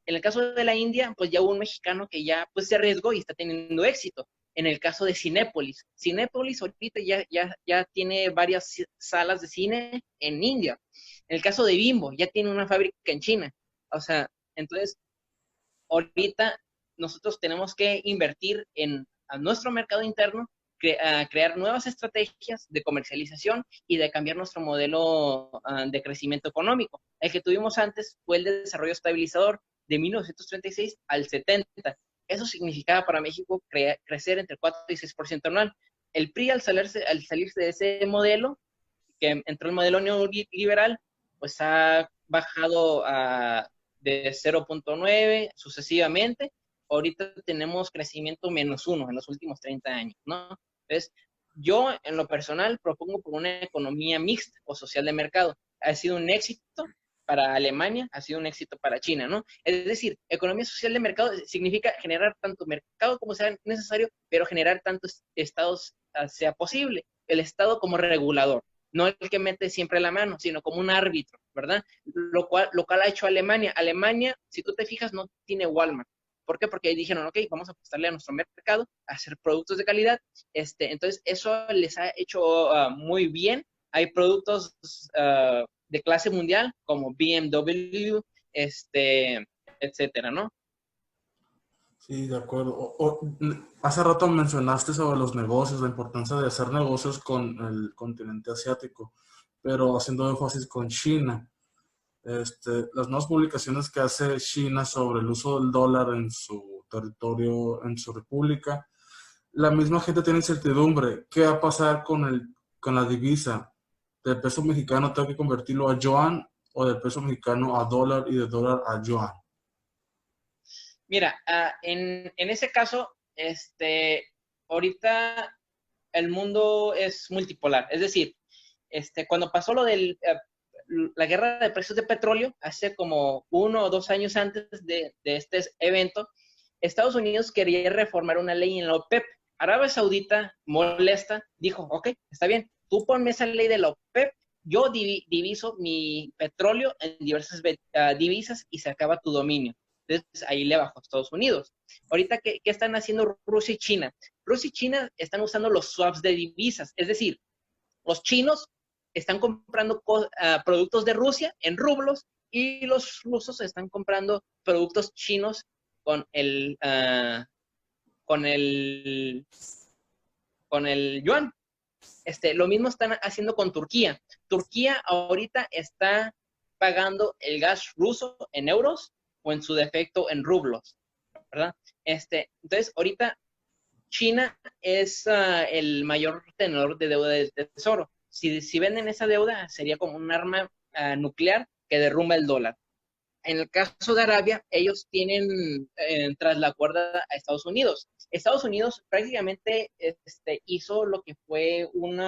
en el caso de la India, pues ya hubo un mexicano que ya pues se arriesgó y está teniendo éxito. En el caso de Cinépolis ahorita ya tiene varias salas de cine en India. En el caso de Bimbo, ya tiene una fábrica en China. O sea, entonces, ahorita nosotros tenemos que invertir a nuestro mercado interno, crear nuevas estrategias de comercialización y de cambiar nuestro modelo de crecimiento económico. El que tuvimos antes fue el de desarrollo estabilizador de 1936 al 70. Eso significaba para México crecer entre 4 y 6% anual. El PRI, al salirse de ese modelo, que entró el modelo neoliberal, pues ha bajado de 0.9 sucesivamente. Ahorita tenemos crecimiento -1 en los últimos 30 años, ¿no? Entonces, yo en lo personal propongo por una economía mixta o social de mercado. Ha sido un éxito para Alemania, ha sido un éxito para China, ¿no? Es decir, economía social de mercado significa generar tanto mercado como sea necesario, pero generar tantos estados sea posible. El estado como regulador, no el que mete siempre la mano, sino como un árbitro, ¿verdad? Lo cual ha hecho Alemania. Alemania, si tú te fijas, no tiene Walmart. ¿Por qué? Porque ahí dijeron, ok, vamos a apostarle a nuestro mercado, a hacer productos de calidad. Entonces, eso les ha hecho muy bien. Hay productos de clase mundial como BMW, etcétera, ¿no? Sí, de acuerdo. Hace rato mencionaste sobre los negocios, la importancia de hacer negocios con el continente asiático, pero haciendo énfasis con China. Las nuevas publicaciones que hace China sobre el uso del dólar en su territorio, en su república, la misma gente tiene incertidumbre. ¿Qué va a pasar con la divisa? ¿Del peso mexicano tengo que convertirlo a yuan o del peso mexicano a dólar y de dólar a yuan? Mira, en ese caso, ahorita el mundo es multipolar. Es decir, cuando pasó lo de la guerra de precios de petróleo, hace como 1 o 2 años antes de este evento, Estados Unidos quería reformar una ley en la OPEP. Arabia Saudita, molesta, dijo, ok, está bien, tú ponme esa ley de la OPEP, yo diviso mi petróleo en diversas divisas y se acaba tu dominio. Entonces ahí le bajó a Estados Unidos. Ahorita, ¿qué están haciendo Rusia y China? Rusia y China están usando los swaps de divisas, es decir, los chinos están comprando productos de Rusia en rublos y los rusos están comprando productos chinos con el, uh, con el, con el yuan. Lo mismo están haciendo con Turquía. Turquía ahorita está pagando el gas ruso en euros o en su defecto en rublos, ¿verdad? Entonces, ahorita China es el mayor tenedor de deuda del tesoro. Si venden esa deuda, sería como un arma nuclear que derrumba el dólar. En el caso de Arabia, ellos tienen tras la cuerda a Estados Unidos. Estados Unidos prácticamente hizo lo que fue un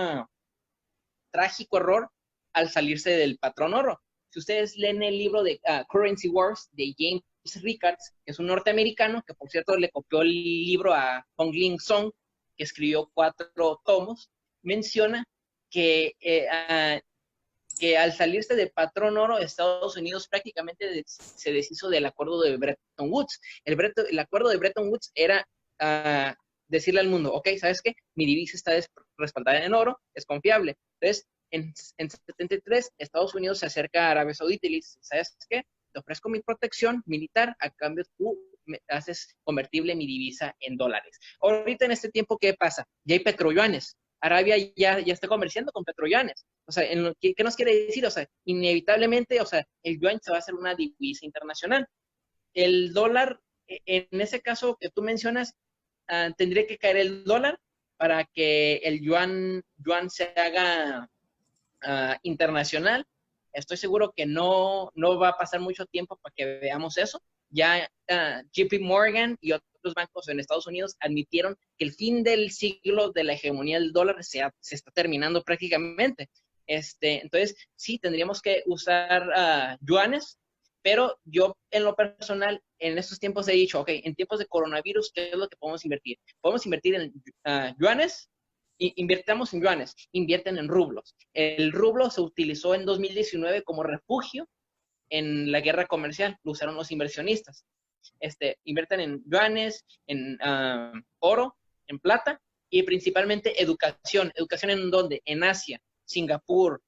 trágico error al salirse del patrón oro. Si ustedes leen el libro de Currency Wars de James Rickards, que es un norteamericano, que por cierto le copió el libro a Hong Ling Song, que escribió 4 tomos, menciona que al salirse de patrón oro, Estados Unidos prácticamente se deshizo del acuerdo de Bretton Woods. El acuerdo de Bretton Woods era decirle al mundo, ok, ¿sabes qué? Mi divisa está respaldada en oro, es confiable. Entonces, en 73, Estados Unidos se acerca a Arabia Saudita y le dice, ¿sabes qué? Te ofrezco mi protección militar, a cambio tú haces convertible mi divisa en dólares. Ahorita en este tiempo, ¿qué pasa? Ya hay petroyuanes. Arabia ya está comerciando con petroyuanes. O sea, ¿qué nos quiere decir? O sea, inevitablemente, o sea, el yuan se va a hacer una divisa internacional. El dólar, en ese caso que tú mencionas, tendría que caer el dólar para que el yuan se haga internacional. Estoy seguro que no va a pasar mucho tiempo para que veamos eso. Ya JP Morgan y otros bancos en Estados Unidos admitieron que el fin del siglo de la hegemonía del dólar se está terminando prácticamente. Entonces, sí, tendríamos que usar yuanes, pero yo en lo personal, en estos tiempos he dicho, ok, en tiempos de coronavirus, ¿qué es lo que podemos invertir? Podemos invertir en yuanes, invirtamos en yuanes, invierten en rublos. El rublo se utilizó en 2019 como refugio en la guerra comercial, lo usaron los inversionistas. Invierten en yuanes, en oro, en plata y principalmente educación. ¿Educación en dónde? En Asia, Singapur,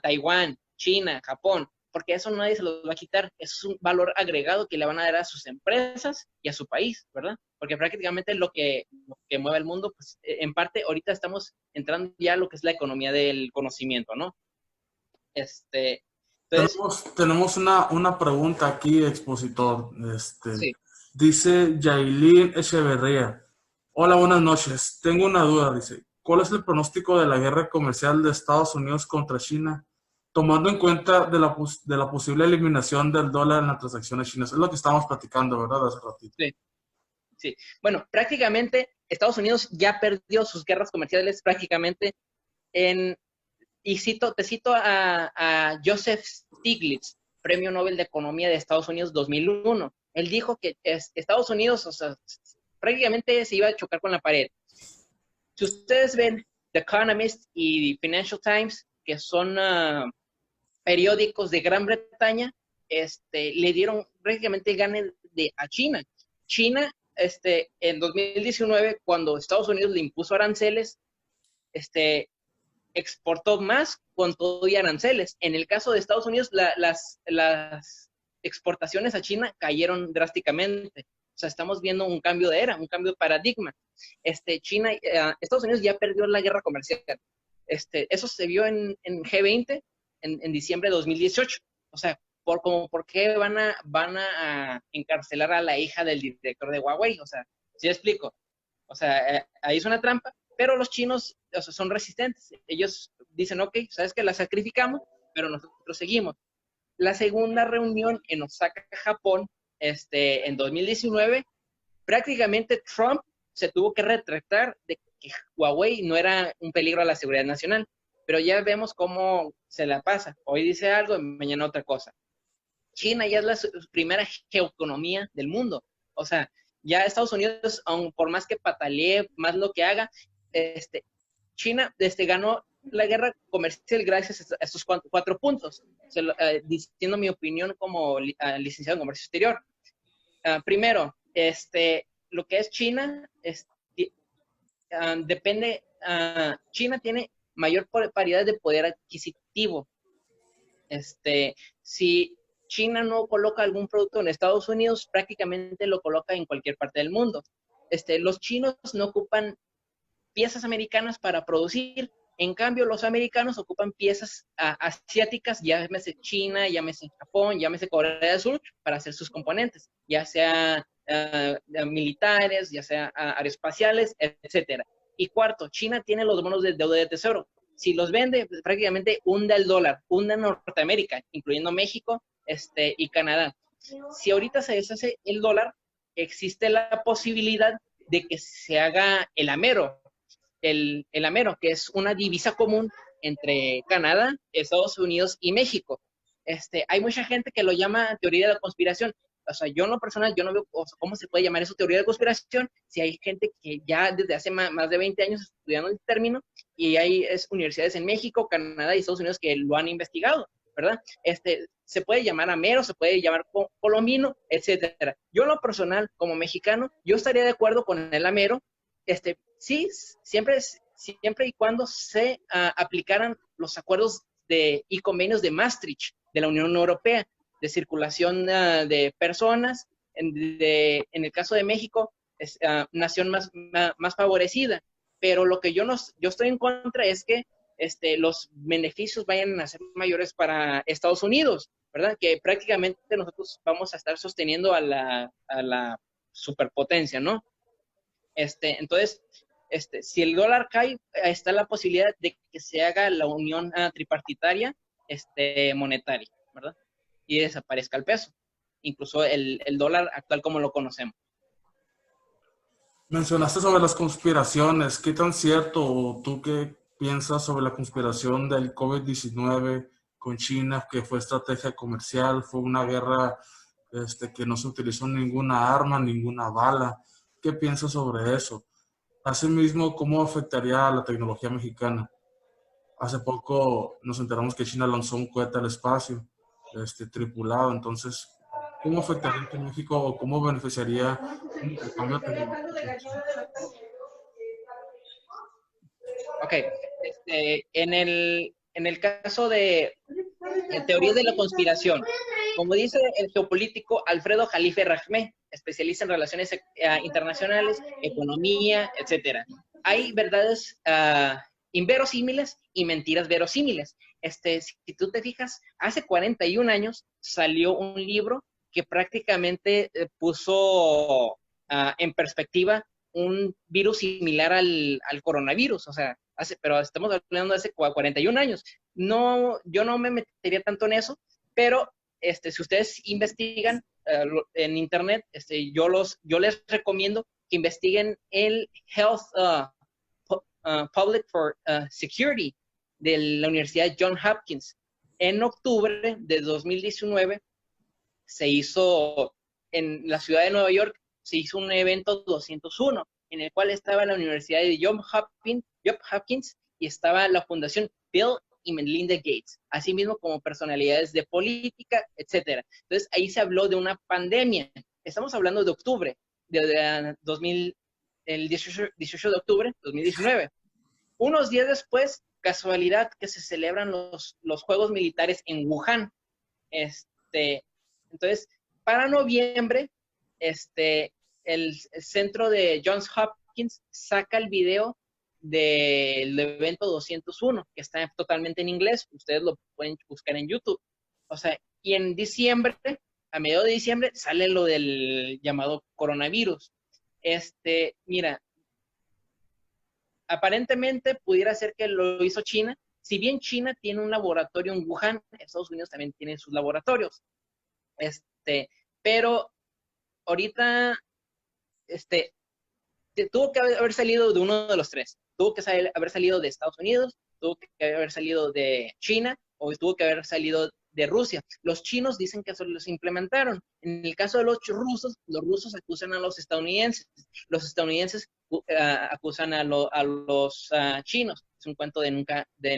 Taiwán, China, Japón, porque eso nadie se lo va a quitar. Es un valor agregado que le van a dar a sus empresas y a su país, ¿verdad? Porque prácticamente lo que mueve el mundo, pues en parte ahorita estamos entrando ya a lo que es la economía del conocimiento, ¿no? Entonces, Tenemos una pregunta aquí, expositor. sí. Dice Yailin Echeverría. Hola, buenas noches. Tengo una duda, dice. ¿Cuál es el pronóstico de la guerra comercial de Estados Unidos contra China, tomando en cuenta de la posible eliminación del dólar en las transacciones chinas? Es lo que estábamos platicando, ¿verdad? Hace ratito. Sí, sí. Bueno, prácticamente Estados Unidos ya perdió sus guerras comerciales prácticamente y te cito a Joseph Stiglitz, Premio Nobel de Economía de Estados Unidos 2001. Él dijo que Estados Unidos, o sea, prácticamente se iba a chocar con la pared. Si ustedes ven The Economist y Financial Times, que son periódicos de Gran Bretaña, le dieron prácticamente el gane a China. China, en 2019, cuando Estados Unidos le impuso aranceles, exportó más con todo y aranceles. En el caso de Estados Unidos, las exportaciones a China cayeron drásticamente. O sea, estamos viendo un cambio de era, un cambio de paradigma. Estados Unidos ya perdió la guerra comercial. Eso se vio en G20 en diciembre de 2018. O sea, ¿por qué van a encarcelar a la hija del director de Huawei? O sea, ¿sí explico? O sea, ahí es una trampa, pero los chinos, o sea, son resistentes. Ellos dicen, ok, sabes que la sacrificamos, pero nosotros seguimos. La segunda reunión en Osaka, Japón, en 2019, prácticamente Trump se tuvo que retractar de que Huawei no era un peligro a la seguridad nacional, pero ya vemos cómo se la pasa. Hoy dice algo y mañana otra cosa. China ya es la primera geoeconomía del mundo. O sea, ya Estados Unidos, aun por más que patalee, más lo que haga, China ganó la guerra comercial gracias a estos cuatro puntos. Diciendo mi opinión como licenciado en comercio exterior. Primero, lo que es China, depende, China tiene mayor paridad de poder adquisitivo. Si China no coloca algún producto en Estados Unidos, prácticamente lo coloca en cualquier parte del mundo. Los chinos no ocupan piezas americanas para producir, en cambio los americanos ocupan piezas asiáticas, llámese China, llámese Japón, llámese Corea del Sur, para hacer sus componentes, ya sea militares, ya sea aeroespaciales, etcétera. Y cuarto, China tiene los bonos de deuda de tesoro. Si los vende, pues, prácticamente hunde el dólar, hunde Norteamérica, incluyendo México y Canadá. Si ahorita se deshace el dólar, existe la posibilidad de que se haga el amero, el amero, que es una divisa común entre Canadá, Estados Unidos y México. Hay mucha gente que lo llama teoría de la conspiración. O sea, yo en lo personal, yo no veo cómo se puede llamar eso teoría de conspiración si hay gente que ya desde hace más de 20 años estudiando el término y hay universidades en México, Canadá y Estados Unidos que lo han investigado, ¿verdad? Se puede llamar amero, se puede llamar colomino, etcétera. Yo en lo personal, como mexicano, yo estaría de acuerdo con el amero, sí, siempre y cuando se aplicaran los acuerdos y convenios de Maastricht de la Unión Europea, de circulación de personas en el caso de México, es nación más favorecida. Pero lo que yo estoy en contra es que los beneficios vayan a ser mayores para Estados Unidos, ¿verdad? Que prácticamente nosotros vamos a estar sosteniendo a la superpotencia, ¿no? Entonces, si el dólar cae, está la posibilidad de que se haga la unión tripartitaria monetaria, ¿verdad? Y desaparezca el peso, incluso el dólar actual como lo conocemos. Mencionaste sobre las conspiraciones. ¿Qué tan cierto o tú qué piensas sobre la conspiración del COVID-19 con China, que fue estrategia comercial, fue una guerra que no se utilizó ninguna arma, ninguna bala? ¿Qué piensas sobre eso? Asimismo, ¿cómo afectaría a la tecnología mexicana? Hace poco nos enteramos que China lanzó un cohete al espacio, tripulado. Entonces, ¿cómo afectaría a México o cómo beneficiaría un intercambio tecnológico con China? Ok, en el caso de teorías de la conspiración, como dice el geopolítico Alfredo Jalife Rajmé, especialista en relaciones internacionales, economía, etcétera, hay verdades inverosímiles y mentiras verosímiles. Si tú te fijas, hace 41 años salió un libro que prácticamente puso en perspectiva un virus similar al coronavirus, o sea, pero estamos hablando de hace 41 años. No, yo no me metería tanto en eso, pero si ustedes investigan en internet, yo les recomiendo que investiguen el Health Public for Security de la Universidad Johns Hopkins. En octubre de 2019 se hizo en la ciudad de Nueva York, se hizo un evento 201 en el cual estaba la Universidad de Johns Hopkins y estaba la Fundación Bill y Melinda Gates, así mismo como personalidades de política, etcétera. Entonces ahí se habló de una pandemia. Estamos hablando de octubre de 2000, el 18 de octubre de 2019. Unos días después, casualidad que se celebran los Juegos Militares en Wuhan. Entonces, para noviembre, el centro de Johns Hopkins saca el video del evento 201, que está totalmente en inglés. Ustedes lo pueden buscar en YouTube. O sea, y en diciembre, a mediados de diciembre, sale lo del llamado coronavirus. Mira, aparentemente pudiera ser que lo hizo China. Si bien China tiene un laboratorio en Wuhan, Estados Unidos también tiene sus laboratorios. Pero ahorita, tuvo que haber salido de uno de los tres. Tuvo que haber salido de Estados Unidos, tuvo que haber salido de China o tuvo que haber salido de Rusia. Los chinos dicen que eso los implementaron. En el caso de los rusos acusan a los estadounidenses acusan a los chinos. Es un cuento de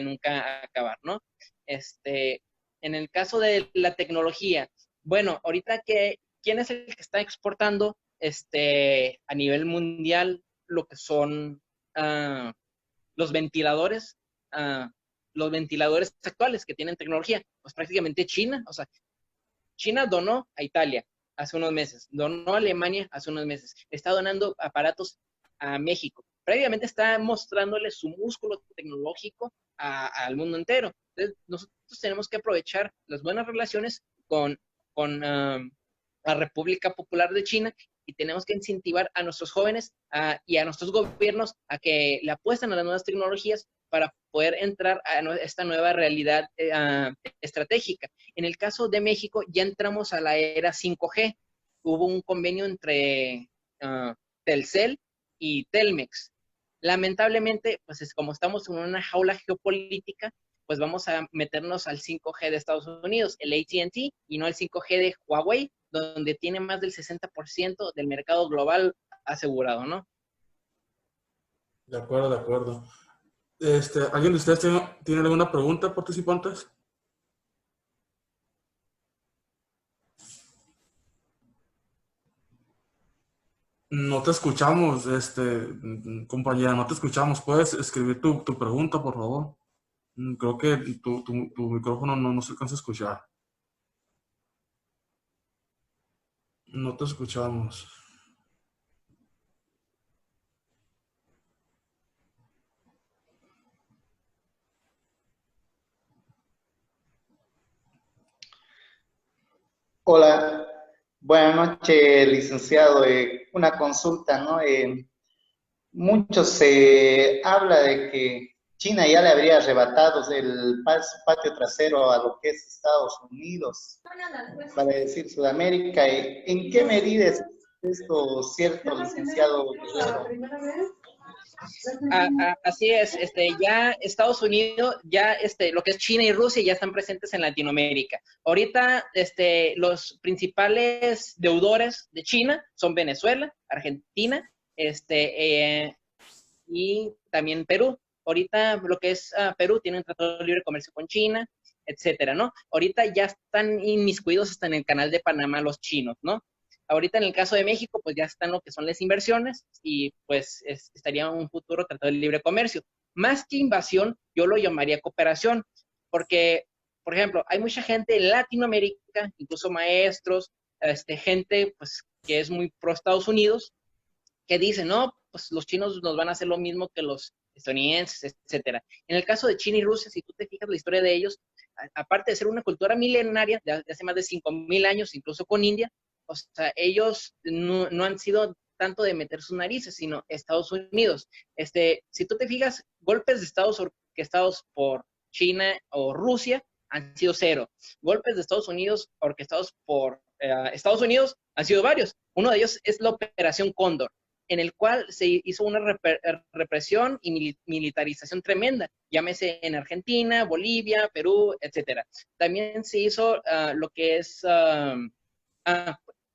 nunca acabar, ¿no? En el caso de la tecnología, bueno, ahorita ¿quién es el que está exportando a nivel mundial lo que son los ventiladores? Los ventiladores actuales que tienen tecnología, pues prácticamente China. O sea, China donó a Italia hace unos meses, donó a Alemania hace unos meses, está donando aparatos a México. Prácticamente está mostrándole su músculo tecnológico al mundo entero. Entonces, nosotros tenemos que aprovechar las buenas relaciones con la República Popular de China y tenemos que incentivar a nuestros jóvenes y a nuestros gobiernos a que le apuesten a las nuevas tecnologías para poder entrar a esta nueva realidad estratégica. En el caso de México, ya entramos a la era 5G. Hubo un convenio entre Telcel y Telmex. Lamentablemente, pues es como estamos en una jaula geopolítica, pues vamos a meternos al 5G de Estados Unidos, el AT&T, y no el 5G de Huawei, donde tiene más del 60% del mercado global asegurado, ¿no? De acuerdo, de acuerdo. ¿Alguien de ustedes tiene alguna pregunta, participantes? No te escuchamos, compañera, no te escuchamos. ¿Puedes escribir tu pregunta, por favor? Creo que tu micrófono no se alcanza a escuchar. No te escuchamos. Hola, buenas noches, licenciado. Una consulta, ¿no? Mucho se habla de que China ya le habría arrebatado su patio trasero a lo que es Estados Unidos, para decir Sudamérica. ¿En qué medida es esto cierto, licenciado Guerrero? Así es, ya Estados Unidos, ya lo que es China y Rusia ya están presentes en Latinoamérica. Ahorita, los principales deudores de China son Venezuela, Argentina, y también Perú. Ahorita lo que es Perú tiene un tratado de libre comercio con China, etcétera, ¿no? Ahorita ya están inmiscuidos hasta en el canal de Panamá los chinos, ¿no? Ahorita en el caso de México, pues ya están lo que son las inversiones y pues estaría un futuro tratado de libre comercio. Más que invasión, yo lo llamaría cooperación, porque, por ejemplo, hay mucha gente en Latinoamérica, incluso maestros, gente pues que es muy pro Estados Unidos, que dicen, no, pues los chinos nos van a hacer lo mismo que los estadounidenses, etcétera. En el caso de China y Rusia, si tú te fijas la historia de ellos, aparte de ser una cultura milenaria de hace más de 5,000 años, incluso con India, o sea, ellos no han sido tanto de meter sus narices, sino Estados Unidos. Si tú te fijas, golpes de Estados orquestados por China o Rusia han sido cero. Golpes de Estados Unidos orquestados por Estados Unidos han sido varios. Uno de ellos es la Operación Cóndor, en el cual se hizo una represión y militarización tremenda, llámese en Argentina, Bolivia, Perú, etcétera. También se hizo lo que es,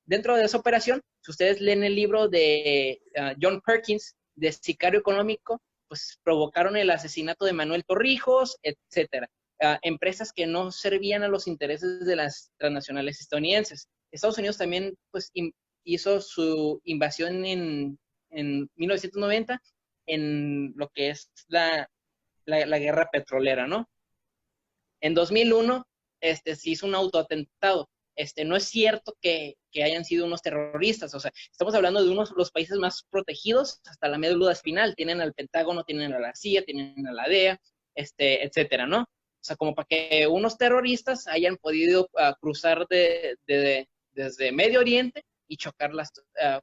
dentro de esa operación, si ustedes leen el libro de John Perkins, de Sicario Económico, pues provocaron el asesinato de Manuel Torrijos, etcétera. Empresas que no servían a los intereses de las transnacionales estadounidenses. Estados Unidos también pues, hizo su invasión en 1990 en lo que es la guerra petrolera, ¿no? En 2001 se hizo un autoatentado. No es cierto que hayan sido unos terroristas, o sea, estamos hablando de unos de los países más protegidos hasta la médula espinal, tienen al Pentágono, tienen a la CIA, tienen a la DEA, etcétera, ¿no? O sea, como para que unos terroristas hayan podido cruzar desde Medio Oriente y chocar las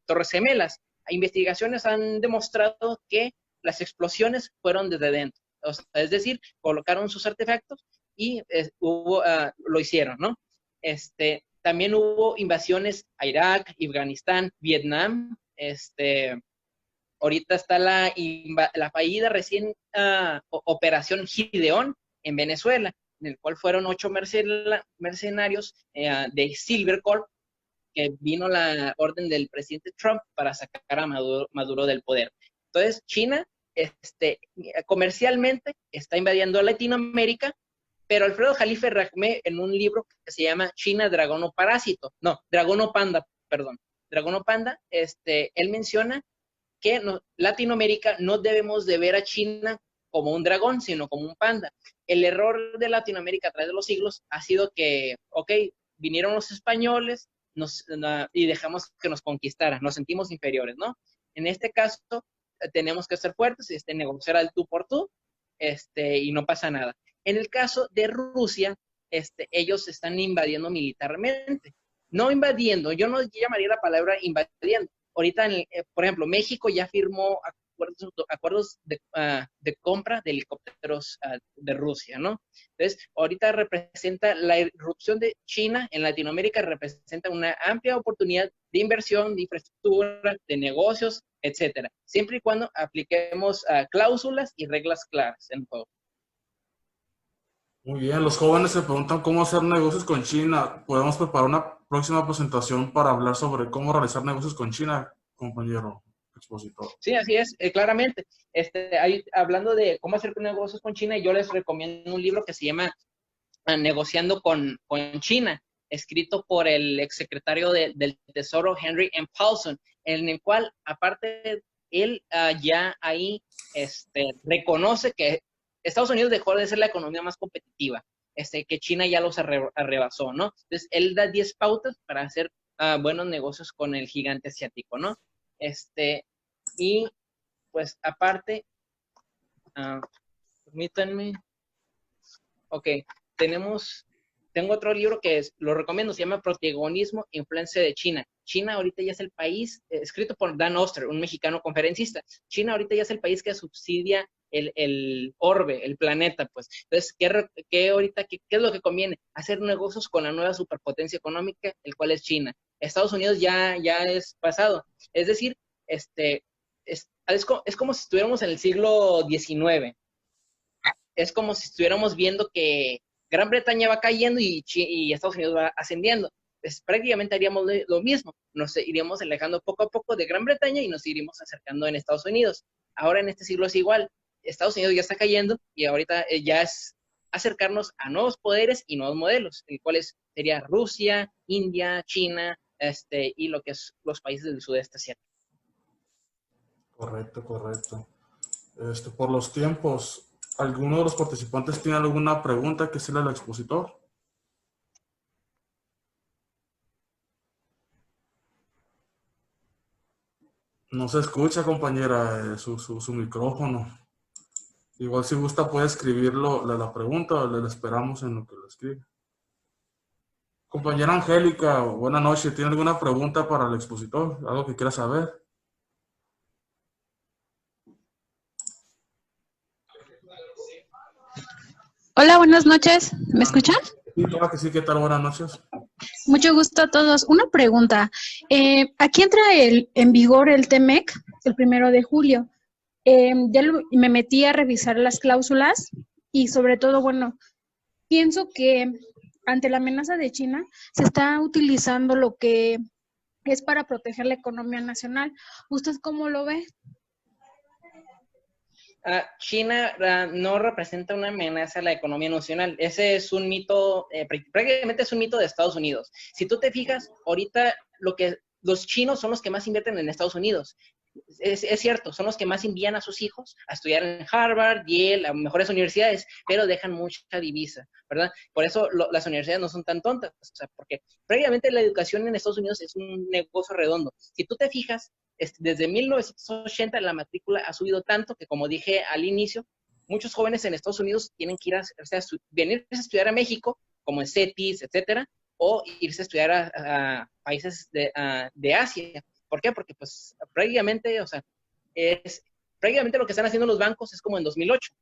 Torres Gemelas. Investigaciones han demostrado que las explosiones fueron desde dentro, o sea, es decir, colocaron sus artefactos y lo hicieron, ¿no? También hubo invasiones a Irak, Afganistán, Vietnam, ahorita está la fallida recién Operación Gideón en Venezuela, en el cual fueron 8 mercenarios de Silver Corp, que vino la orden del presidente Trump para sacar a Maduro del poder. Entonces, China comercialmente está invadiendo Latinoamérica, pero Alfredo Jalife Rajme, en un libro que se llama China, Dragón o Parásito, no, Dragón o Panda, perdón, Dragón o Panda, él menciona que Latinoamérica no debemos de ver a China como un dragón, sino como un panda. El error de Latinoamérica a través de los siglos ha sido que, ok, vinieron los españoles y dejamos que nos conquistaran, nos sentimos inferiores, ¿no? En este caso, tenemos que ser fuertes, negociar al tú por tú, y no pasa nada. En el caso de Rusia, ellos están invadiendo militarmente. No invadiendo, yo no llamaría la palabra invadiendo. Ahorita, por ejemplo, México ya firmó acuerdos de compra de helicópteros de Rusia, ¿no? Entonces, ahorita representa la irrupción de China en Latinoamérica, representa una amplia oportunidad de inversión, de infraestructura, de negocios, etcétera, siempre y cuando apliquemos cláusulas y reglas claras en el juego. Muy bien, los jóvenes se preguntan cómo hacer negocios con China. Podemos preparar una próxima presentación para hablar sobre cómo realizar negocios con China, compañero expositor. Sí, así es, claramente. Hablando de cómo hacer negocios con China, yo les recomiendo un libro que se llama Negociando con China, escrito por el exsecretario del Tesoro Henry M. Paulson, en el cual, aparte, él ya ahí reconoce que Estados Unidos dejó de ser la economía más competitiva, que China ya los arrebasó, ¿no? Entonces, él da 10 pautas para hacer buenos negocios con el gigante asiático, ¿no? Y pues aparte, permítanme, ok, tengo otro libro que lo recomiendo, se llama Protagonismo e Influencia de China. China ahorita ya es el país, escrito por Dan Oster, un mexicano conferencista. China ahorita ya es el país que subsidia el orbe, el planeta, pues. Entonces, ¿qué es lo que conviene? Hacer negocios con la nueva superpotencia económica, el cual es China. Estados Unidos ya es pasado. Es decir, es como si estuviéramos en el siglo XIX. Es como si estuviéramos viendo que Gran Bretaña va cayendo y Estados Unidos va ascendiendo. Pues prácticamente haríamos lo mismo. Nos iríamos alejando poco a poco de Gran Bretaña y nos iríamos acercando en Estados Unidos. Ahora en este siglo es igual. Estados Unidos ya está cayendo y ahorita ya es acercarnos a nuevos poderes y nuevos modelos, el cual sería Rusia, India, China, y lo que es los países del sudeste asiático. Correcto, correcto. Por los tiempos, ¿alguno de los participantes tiene alguna pregunta que hacerle al expositor? No se escucha, compañera, su micrófono. Igual si gusta puede escribirlo la pregunta o le esperamos en lo que lo escribe. Compañera Angélica, buenas noches. ¿Tiene alguna pregunta para el expositor? ¿Algo que quiera saber? Hola, buenas noches. ¿Me escuchan? Sí, claro que sí. ¿Qué tal? Buenas noches. Mucho gusto a todos. Una pregunta. Aquí entra en vigor el TEMEC el 1 de julio. Me metí a revisar las cláusulas y sobre todo, bueno, pienso que ante la amenaza de China se está utilizando lo que es para proteger la economía nacional. ¿Usted cómo lo ve? China no representa una amenaza a la economía nacional. Ese es un mito, prácticamente es un mito de Estados Unidos. Si tú te fijas, ahorita los chinos son los que más invierten en Estados Unidos. Es cierto, son los que más envían a sus hijos a estudiar en Harvard, Yale, a mejores universidades, pero dejan mucha divisa, ¿verdad? Por eso las universidades no son tan tontas, o sea, porque prácticamente la educación en Estados Unidos es un negocio redondo. Si tú te fijas, desde 1980 la matrícula ha subido tanto que, como dije al inicio, muchos jóvenes en Estados Unidos tienen que venir a estudiar a México, como en CETIS, etcétera, o irse a estudiar a países de Asia. ¿Por qué? Porque pues prácticamente, o sea, prácticamente lo que están haciendo los bancos es como en 2008.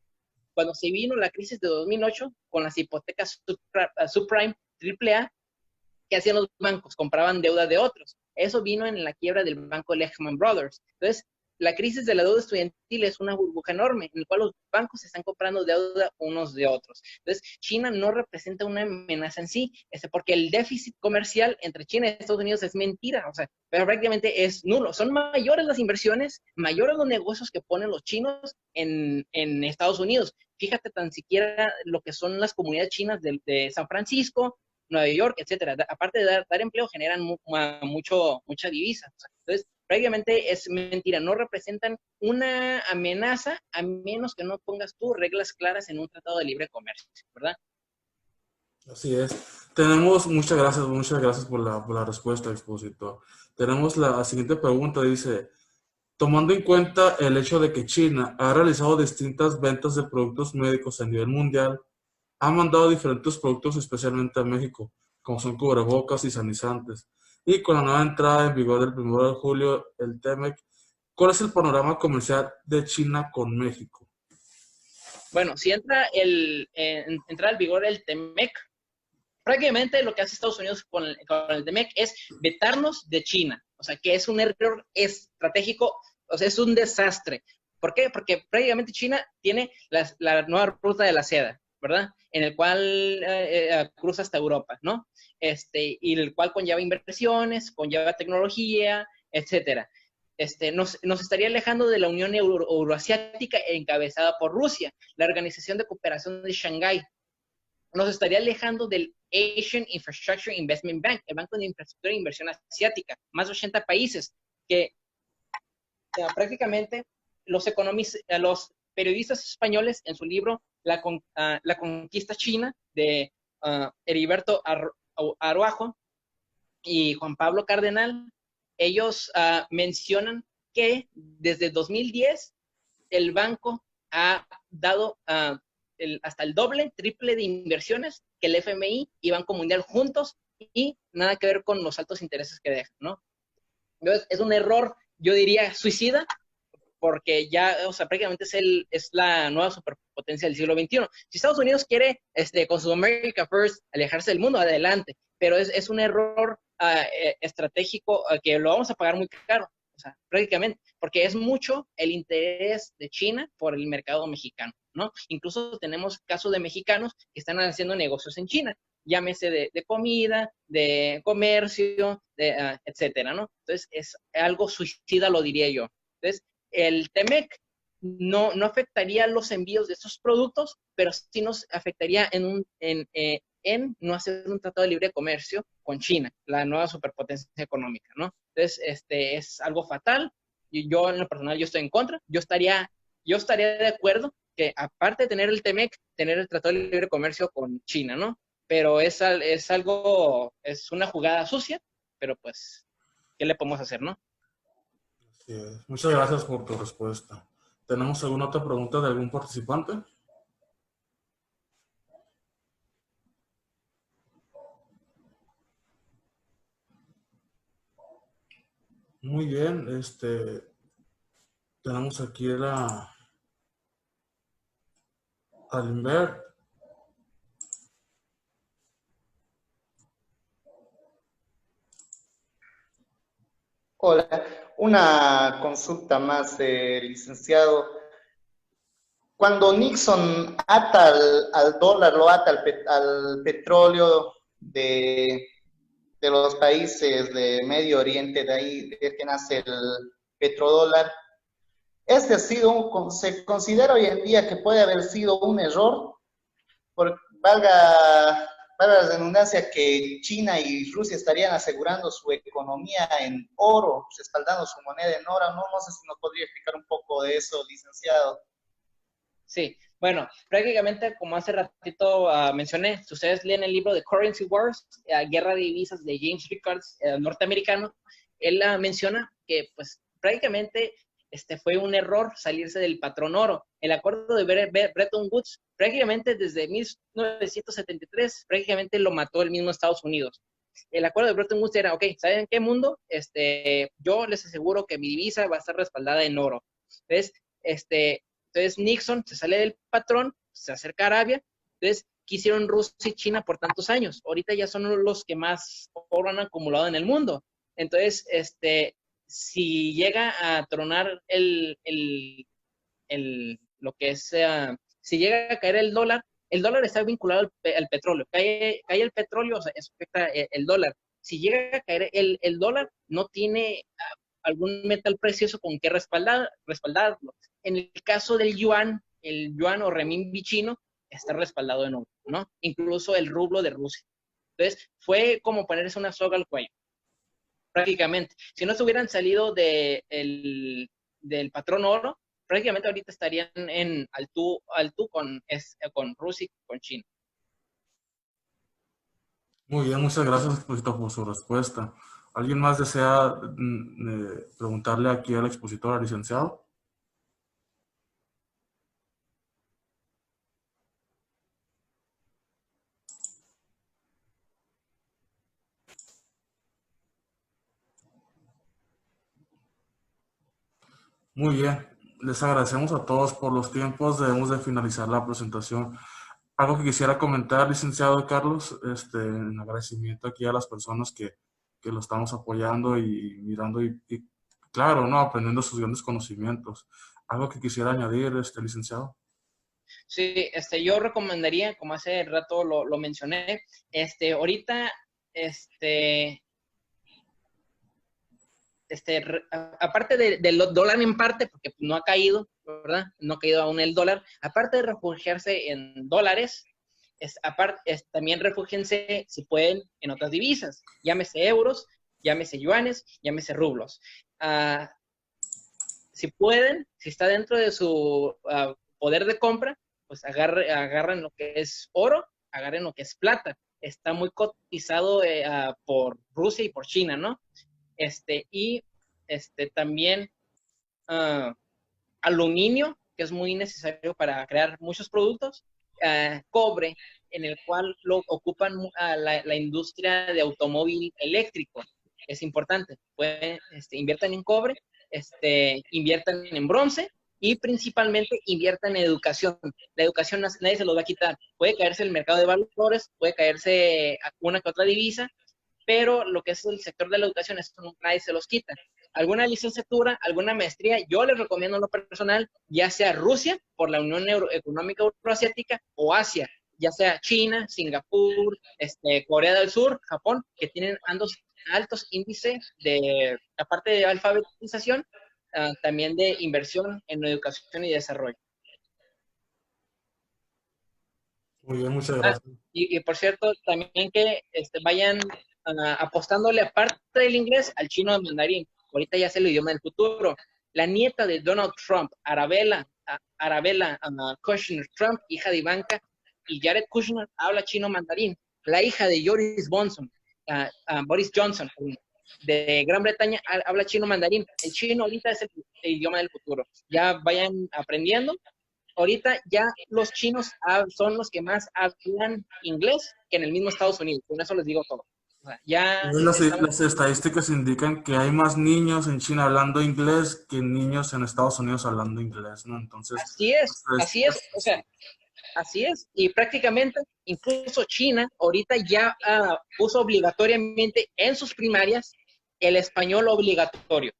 Cuando se vino la crisis de 2008 con las hipotecas subprime, AAA, ¿qué hacían los bancos? Compraban deuda de otros. Eso vino en la quiebra del banco Lehman Brothers. Entonces, la crisis de la deuda estudiantil es una burbuja enorme en la cual los bancos están comprando deuda unos de otros. Entonces, China no representa una amenaza en sí, porque el déficit comercial entre China y Estados Unidos es mentira, o sea, pero prácticamente es nulo. Son mayores las inversiones, mayores los negocios que ponen los chinos en Estados Unidos. Fíjate tan siquiera lo que son las comunidades chinas de San Francisco, Nueva York, etcétera. Aparte de dar empleo, generan mucha divisa. O sea, entonces, prácticamente es mentira. No representan una amenaza a menos que no pongas tú reglas claras en un tratado de libre comercio, ¿verdad? Así es. Muchas gracias por la respuesta, expositor. Tenemos la siguiente pregunta, dice, tomando en cuenta el hecho de que China ha realizado distintas ventas de productos médicos a nivel mundial, ha mandado diferentes productos especialmente a México, como son cubrebocas y sanizantes. Y con la nueva entrada en vigor del 1 de julio, el TEMEC, ¿cuál es el panorama comercial de China con México? Bueno, si entra al vigor el TEMEC, prácticamente lo que hace Estados Unidos con el TEMEC es vetarnos de China. O sea, que es un error estratégico, o sea, es un desastre. ¿Por qué? Porque prácticamente China tiene la nueva ruta de la seda, ¿verdad? En el cual cruza hasta Europa, ¿no? Y el cual conlleva inversiones, conlleva tecnología, etcétera. Nos estaría alejando de la Unión Euroasiática encabezada por Rusia, la Organización de Cooperación de Shanghái. Nos estaría alejando del Asian Infrastructure Investment Bank, el Banco de Infraestructura e Inversión Asiática, más de 80 países, que prácticamente los periodistas españoles en su libro La Conquista China, de Heriberto Araujo, y Juan Pablo Cardenal, ellos mencionan que desde 2010 el banco ha dado hasta el doble, triple de inversiones que el FMI y Banco Mundial juntos, y nada que ver con los altos intereses que dejan, ¿no? Entonces, es un error, yo diría, suicida, porque ya, o sea, prácticamente es la nueva superpotencia del siglo XXI. Si Estados Unidos quiere, con su America First, alejarse del mundo, adelante, pero es un error estratégico que lo vamos a pagar muy caro, o sea, prácticamente, porque es mucho el interés de China por el mercado mexicano, ¿no? Incluso tenemos casos de mexicanos que están haciendo negocios en China, llámese de comida, de comercio, etcétera, ¿no? Entonces, es algo suicida, lo diría yo. Entonces, el TEMEC no afectaría los envíos de estos productos, pero sí nos afectaría en no hacer un tratado de libre comercio con China, la nueva superpotencia económica, ¿no? Entonces, es algo fatal, y yo en lo personal yo estoy en contra. Yo estaría de acuerdo que, aparte de tener el TEMEC, tener el tratado de libre comercio con China, ¿no? Pero es una jugada sucia, pero pues, ¿qué le podemos hacer, no? Así es. Muchas gracias por tu respuesta. ¿Tenemos alguna otra pregunta de algún participante? Muy bien, tenemos aquí a Alimber. Hola, una consulta más, licenciado. Cuando Nixon ata al dólar, lo ata al petróleo de los países de Medio Oriente, de ahí es que nace el petrodólar, se considera hoy en día que puede haber sido un error, por, valga la redundancia, que China y Rusia estarían asegurando su economía en oro, respaldando su moneda en oro. No sé si nos podría explicar un poco de eso, licenciado. Sí, bueno, prácticamente como hace ratito mencioné, si ustedes leen el libro de Currency Wars, Guerra de Divisas de James Rickards, norteamericano, él menciona que pues prácticamente fue un error salirse del patrón oro. El acuerdo de Bretton Woods, prácticamente desde 1973, prácticamente lo mató el mismo Estados Unidos. El acuerdo de Bretton Woods era, ok, ¿saben qué mundo? Yo les aseguro que mi divisa va a estar respaldada en oro. Entonces, entonces Nixon se sale del patrón, se acerca a Arabia. Entonces, ¿qué hicieron Rusia y China por tantos años? Ahorita ya son los que más oro han acumulado en el mundo. Entonces, si llega a tronar lo que es, si llega a caer el dólar está vinculado al petróleo. Cae el petróleo, o sea, eso afecta el dólar. Si llega a caer el dólar, no tiene algún metal precioso con que respaldarlo. En el caso del yuan, el yuan o renminbi chino está respaldado en oro, ¿no? Incluso el rublo de Rusia. Entonces, fue como ponerse una soga al cuello, prácticamente. Si no se hubieran salido del patrón oro, prácticamente ahorita estarían al tú con Rusia y con China. Muy bien, muchas gracias, expositor, por su respuesta. ¿Alguien más desea preguntarle aquí al expositor, al licenciado? Muy bien, les agradecemos a todos por los tiempos. Debemos de finalizar la presentación. Algo que quisiera comentar, licenciado Carlos, en agradecimiento aquí a las personas que lo estamos apoyando y mirando y claro, ¿no? Aprendiendo sus grandes conocimientos. Algo que quisiera añadir, licenciado. Sí, yo recomendaría, como hace rato lo mencioné, ahorita, aparte del dólar en parte, porque no ha caído, ¿verdad? No ha caído aún el dólar, aparte de refugiarse en dólares, también refúgiense, si pueden, en otras divisas, llámese euros, llámese yuanes, llámese rublos. Si pueden, si está dentro de su poder de compra, pues agarren lo que es oro, agarren lo que es plata. está muy cotizado por Rusia y por China, ¿no? Y también aluminio, que es muy necesario para crear muchos productos, cobre, en el cual lo ocupan la industria de automóvil eléctrico. Es importante. Inviertan en cobre, inviertan en bronce y principalmente inviertan en educación. La educación nadie se lo va a quitar. Puede caerse el mercado de valores, puede caerse una que otra divisa, pero lo que es el sector de la educación, eso nadie se los quita. Alguna licenciatura, alguna maestría, yo les recomiendo en lo personal, ya sea Rusia, por la Unión Económica Euroasiática, o Asia, ya sea China, Singapur, Corea del Sur, Japón, que tienen altos índices de, aparte de alfabetización, también de inversión en educación y desarrollo. Muy bien, muchas gracias. Y por cierto, también que vayan apostándole aparte del inglés al chino de mandarín. Ahorita ya es el idioma del futuro. La nieta de Donald Trump, Arabella Kushner Trump, hija de Ivanka, y Jared Kushner habla chino mandarín. La hija de Boris Johnson, de Gran Bretaña, habla chino mandarín. El chino ahorita es el idioma del futuro. Ya vayan aprendiendo. Ahorita ya los chinos son los que más hablan inglés que en el mismo Estados Unidos. Con eso les digo todo. O sea, ya Las estadísticas indican que hay más niños en China hablando inglés que niños en Estados Unidos hablando inglés, ¿no? Entonces, así es. O sea, así es. Y prácticamente, incluso China ahorita ya puso obligatoriamente en sus primarias el español obligatorio.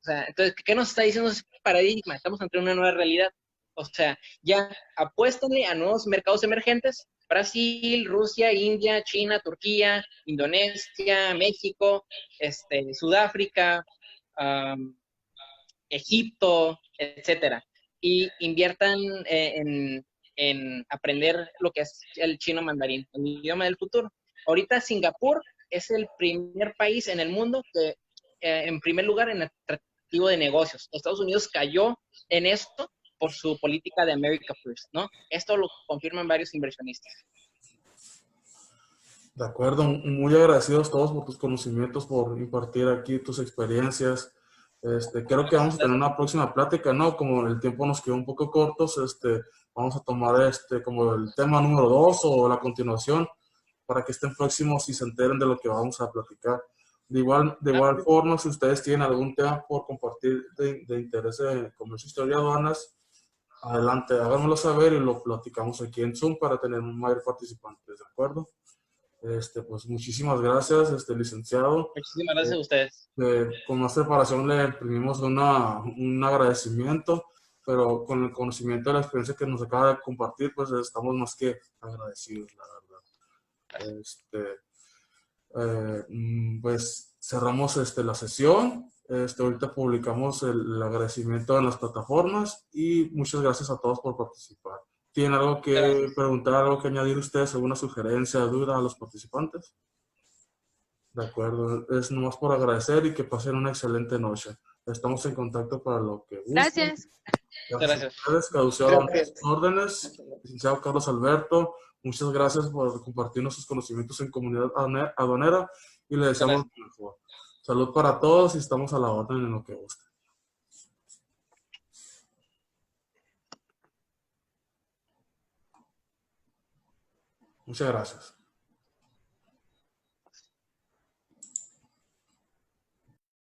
O sea, entonces, ¿qué nos está diciendo ese paradigma? Estamos ante una nueva realidad. O sea, ya apuéstenle a nuevos mercados emergentes. Brasil, Rusia, India, China, Turquía, Indonesia, México, Sudáfrica, Egipto, etcétera. Y inviertan en aprender lo que es el chino mandarín, el idioma del futuro. Ahorita Singapur es el primer país en el mundo que, en primer lugar, en atractivo de negocios. Estados Unidos cayó en esto por su política de America First, ¿no? Esto lo confirman varios inversionistas. De acuerdo, muy agradecidos todos por tus conocimientos, por impartir aquí tus experiencias. Creo que vamos a tener una próxima plática, ¿no? Como el tiempo nos quedó un poco cortos, vamos a tomar como el tema número 2 o la continuación para que estén próximos y se enteren de lo que vamos a platicar. De igual forma, si ustedes tienen algún tema por compartir de interés en comercio, historia, aduanas, adelante, háganmelo saber y lo platicamos aquí en Zoom para tener un mayor participantes, ¿de acuerdo? Pues muchísimas gracias, licenciado. Muchísimas gracias a ustedes. Con más preparación le imprimimos un agradecimiento, pero con el conocimiento de la experiencia que nos acaba de compartir, pues estamos más que agradecidos, la verdad. Pues cerramos la sesión. Ahorita publicamos el agradecimiento en las plataformas y muchas gracias a todos por participar. ¿Tienen algo que preguntar, algo que añadir ustedes, alguna sugerencia, duda a los participantes? De acuerdo, es nomás por agradecer y que pasen una excelente noche. Estamos en contacto para lo que gusten. Gracias. Gracias. Caduceo las órdenes. Licenciado Carlos Alberto, muchas gracias por compartirnos sus conocimientos en comunidad aduanera y le deseamos lo mejor. Salud para todos y estamos a la orden en lo que gusten. Muchas gracias.